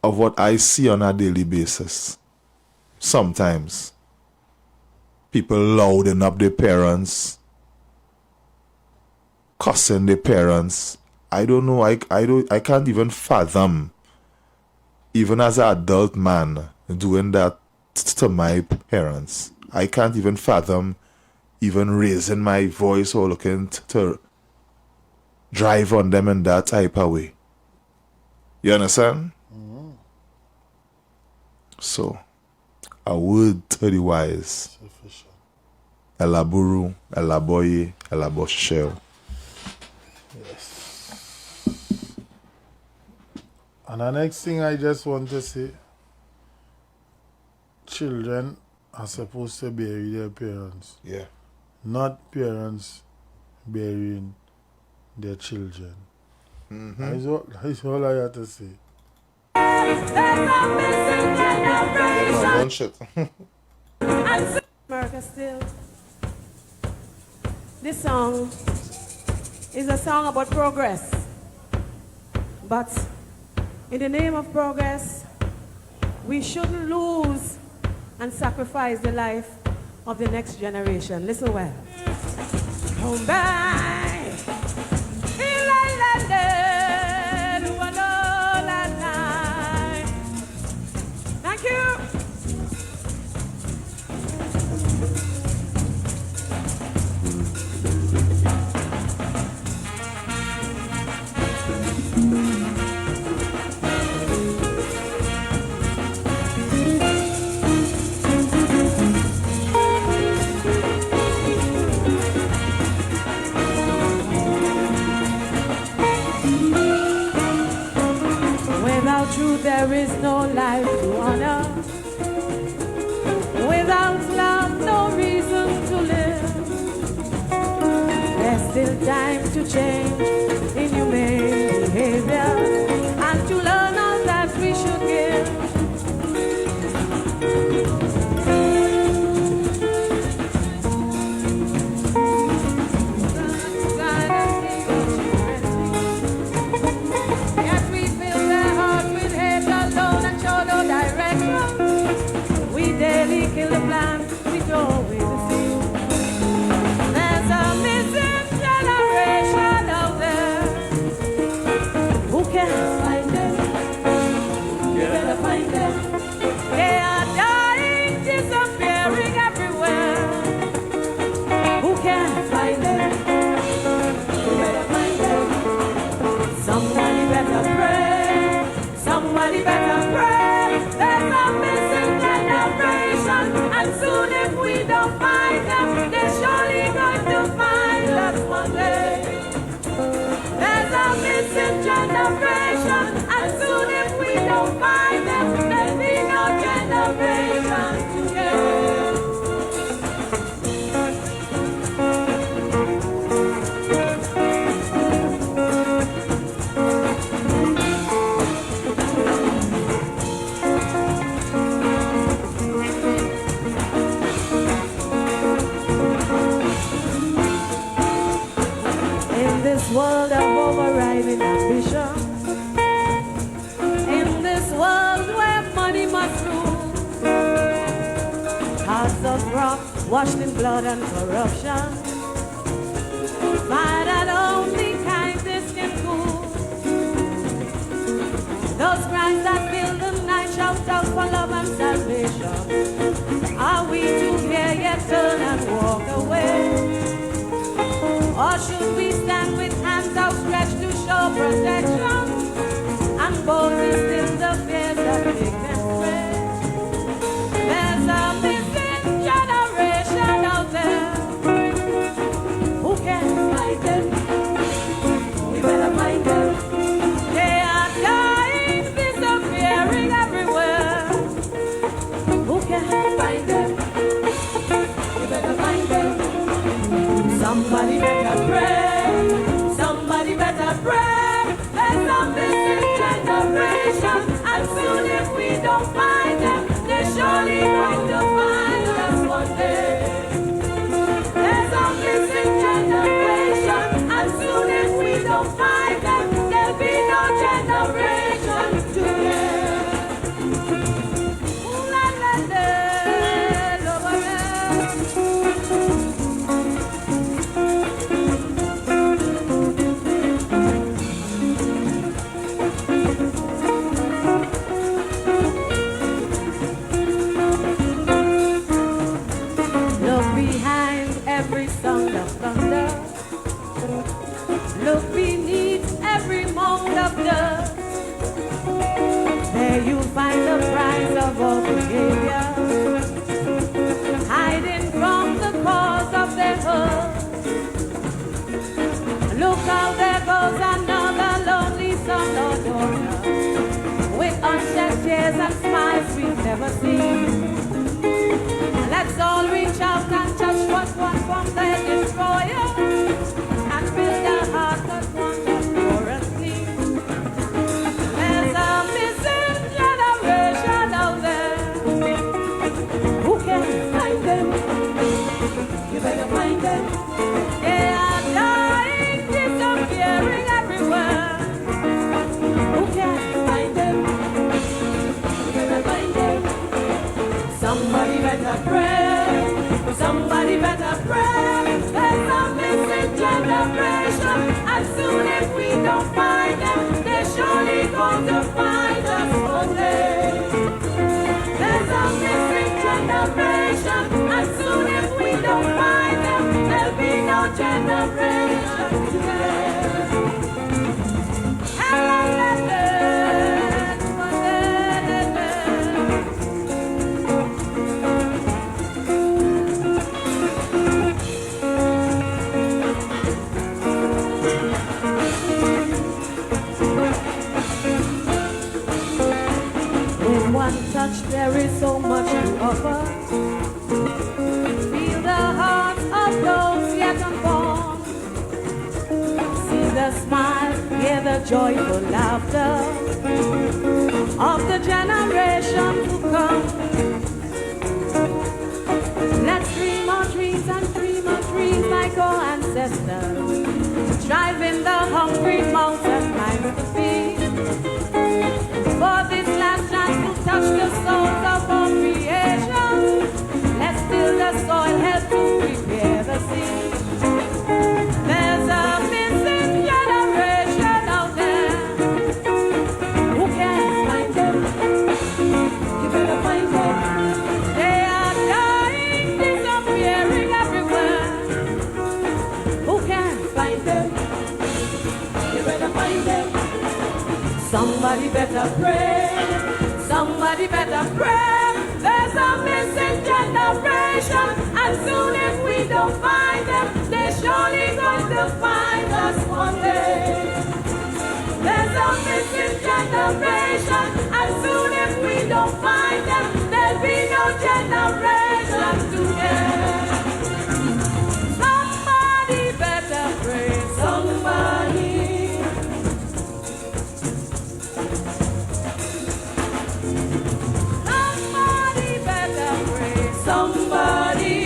of what I see on a daily basis. Sometimes people louding up their parents, cussing their parents. I don't know. I can't even fathom, even as an adult man, doing that to my parents. I can't even fathom even raising my voice or looking to drive on them in that type of way. You understand? So, a word to the wise. Elaburu, elaboye, elaboshel. Yes. And the next thing I just want to say, children are supposed to bury their parents. Yeah. Not parents burying their children. That's all I have to say. America still. This song is a song about progress. But in the name of progress, we shouldn't lose and sacrifice the life of the next generation. Listen well. Come back. Thank you. Without truth, there is no life to honor. Without love, no reason to live. There's still time to change inhumane behavior and to learn all that we should give. Yes, we fill their hearts with hate alone and show no direction. We daily kill the plan, we throw away the seed. There's a missing generation out there. Who can find them? You better find them. They are dying, disappearing everywhere. Who can find them? You better find them. Somebody better pray. Somebody better pray. There's a missing generation, and soon if we don't find them, they're surely going to find us one day. There's a missing generation, and soon if we don't find them, there'll be no generation today. In this world of overriding ambition, in this world where money must rule, hearts of rock washed in blood and corruption, fire that only kindness can cool. Those crimes that fill the night shout out for love and salvation. Are we to hear yet turn and walk away? Or should we stand with hands outstretched to show protection and boldly still the fears that they can spread? There's a missing generation out there. Who can find them? We better find them. They are dying, disappearing everywhere. Who can find them? We better find them. don't find them, they're surely going to find us one day. There's a missing generation, and soon if we don't find them, there'll be no generation today. Ooh la la la, la la. Look behind every sound of thunder. Look beneath every mound of dust. There you'll find the price of all behavior, hiding from the cause of their hurt. Look how there goes another lonely son or daughter, with unshed tears and smiles we've never seen. Let's all reach out and touch what one from their destroyer, and build a heart that one is pure and clean. There's a missing generation out there. Who can find them? You better find them. They are dying, disappearing everywhere. Who can find them? You better find them. Somebody better pray. Somebody better pray. There's a missing generation, and soon if we don't find them, they're surely going to find us one day. There's a missing generation, and soon if we don't find them, there'll be no generation today. In one touch there is so much to offer. Feel the hearts of those yet unborn. See the smile, hear the joyful laughter of the generation to come. Let's dream our dreams and dream our dreams like our ancestors, driving the hungry mountain climbs to feed. For this last chance to touch the souls of our creation, let's till the soil help to prepare the seed. There's a missing generation out there. Who can find them? You better find them. They are dying, disappearing everywhere. Who can find them? You better find them. Somebody better pray. Somebody better pray. There's a missing generation, and soon if we don't find them, they're surely going to find us one day. There's a missing generation, and soon if we don't find them, there'll be no generation today. Somebody better pray. Somebody. Somebody better pray. Somebody.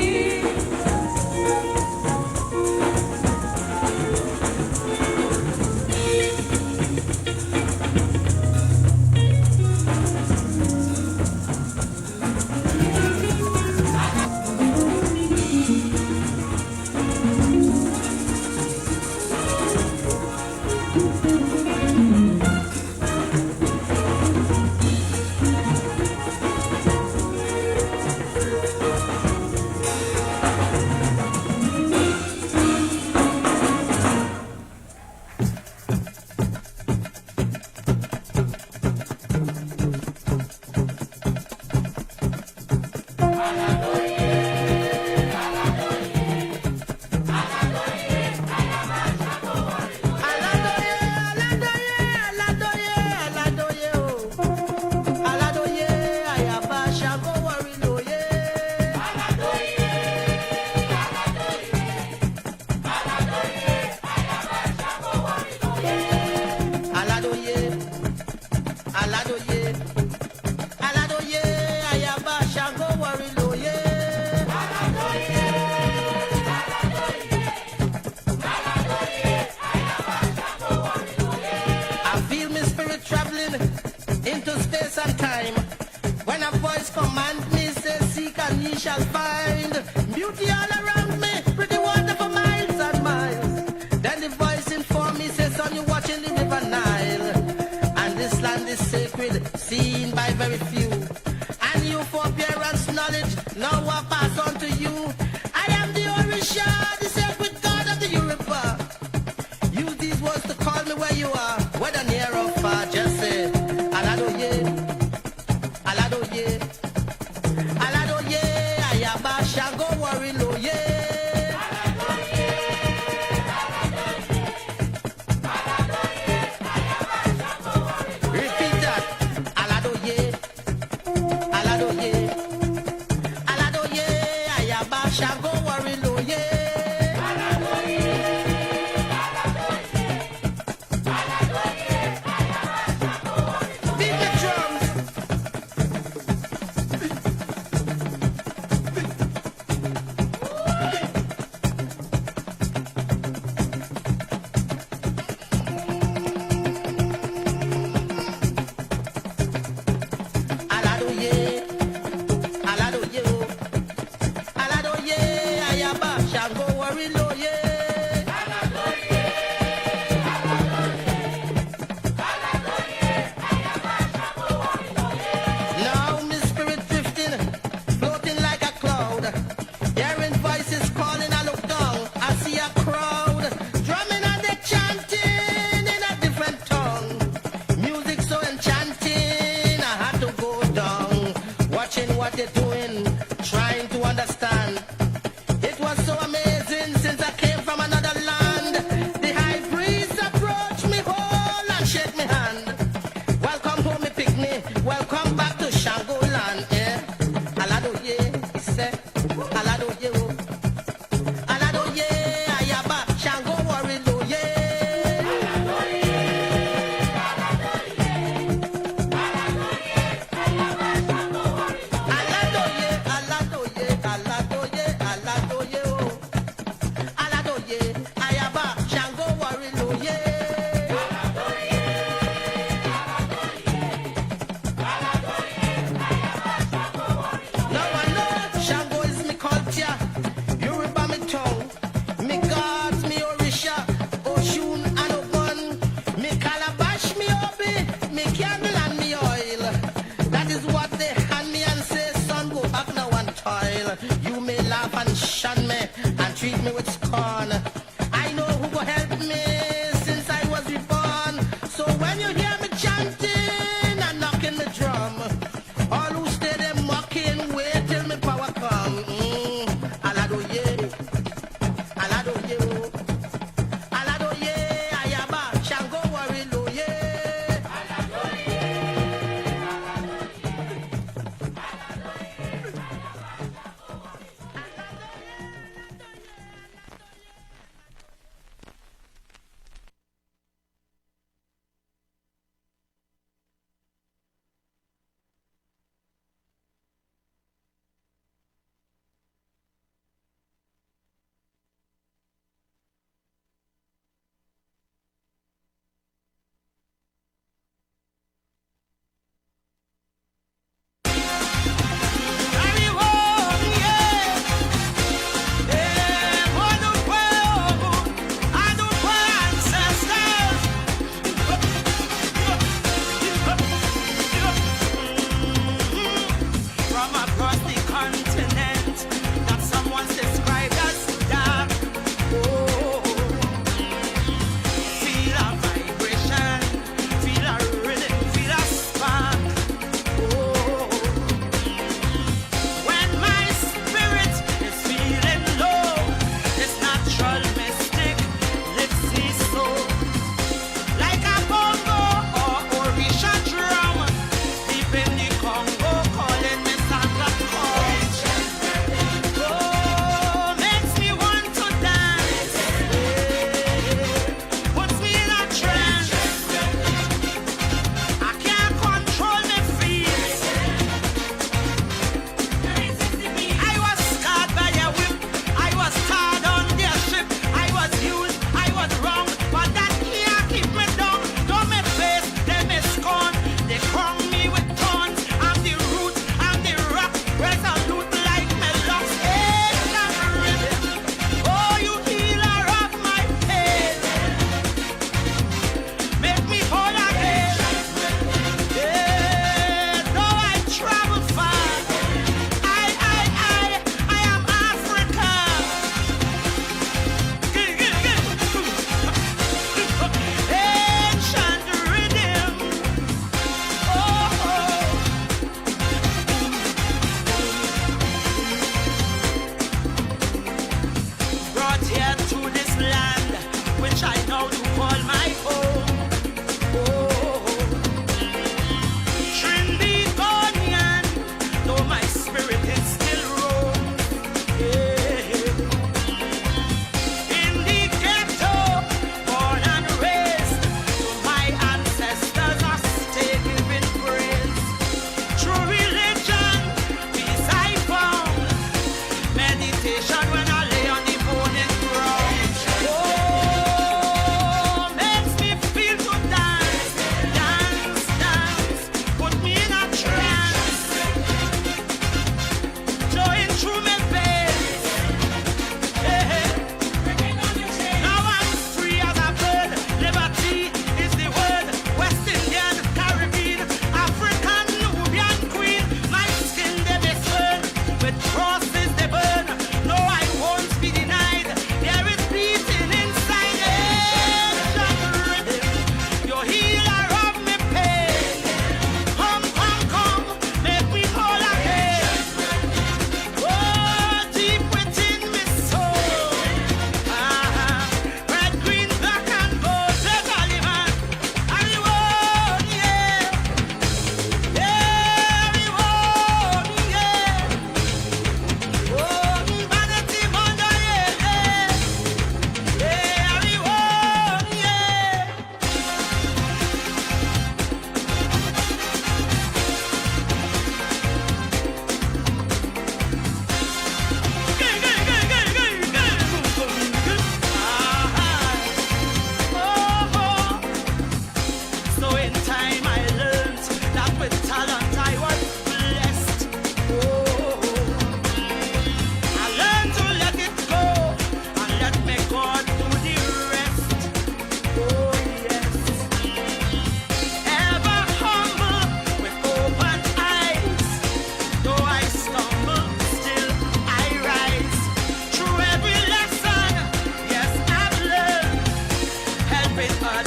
and time. When a voice command me, say seek and ye shall find. Beauty all around me, pretty water for miles and miles. Then the voice inform me, say son, you watching the river Nile. And this land is sacred, seen by very few. And you for appearance knowledge, now I pass on to you. I am the Orisa, the sacred god of the Europa. Use these words to call me where you are, whether near or far, just say, Aladoye, Aladoye, Aladoye, Ayaba, Shango, Wariloye. Repeat that, Aladoye, Aladoye, Aladoye, Ayaba, Shango, Wariloye.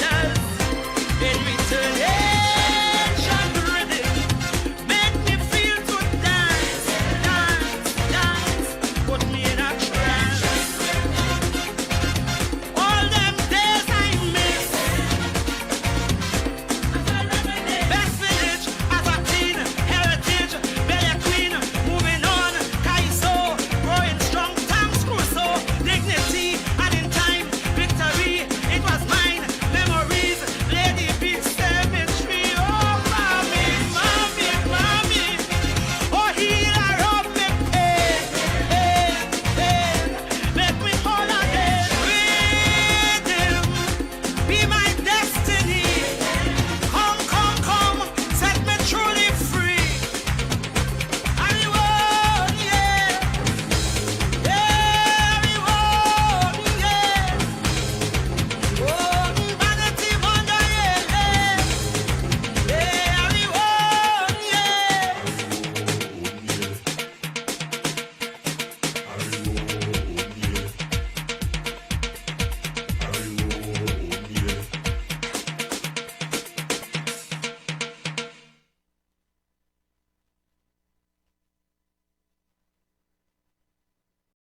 signals. In return, hey.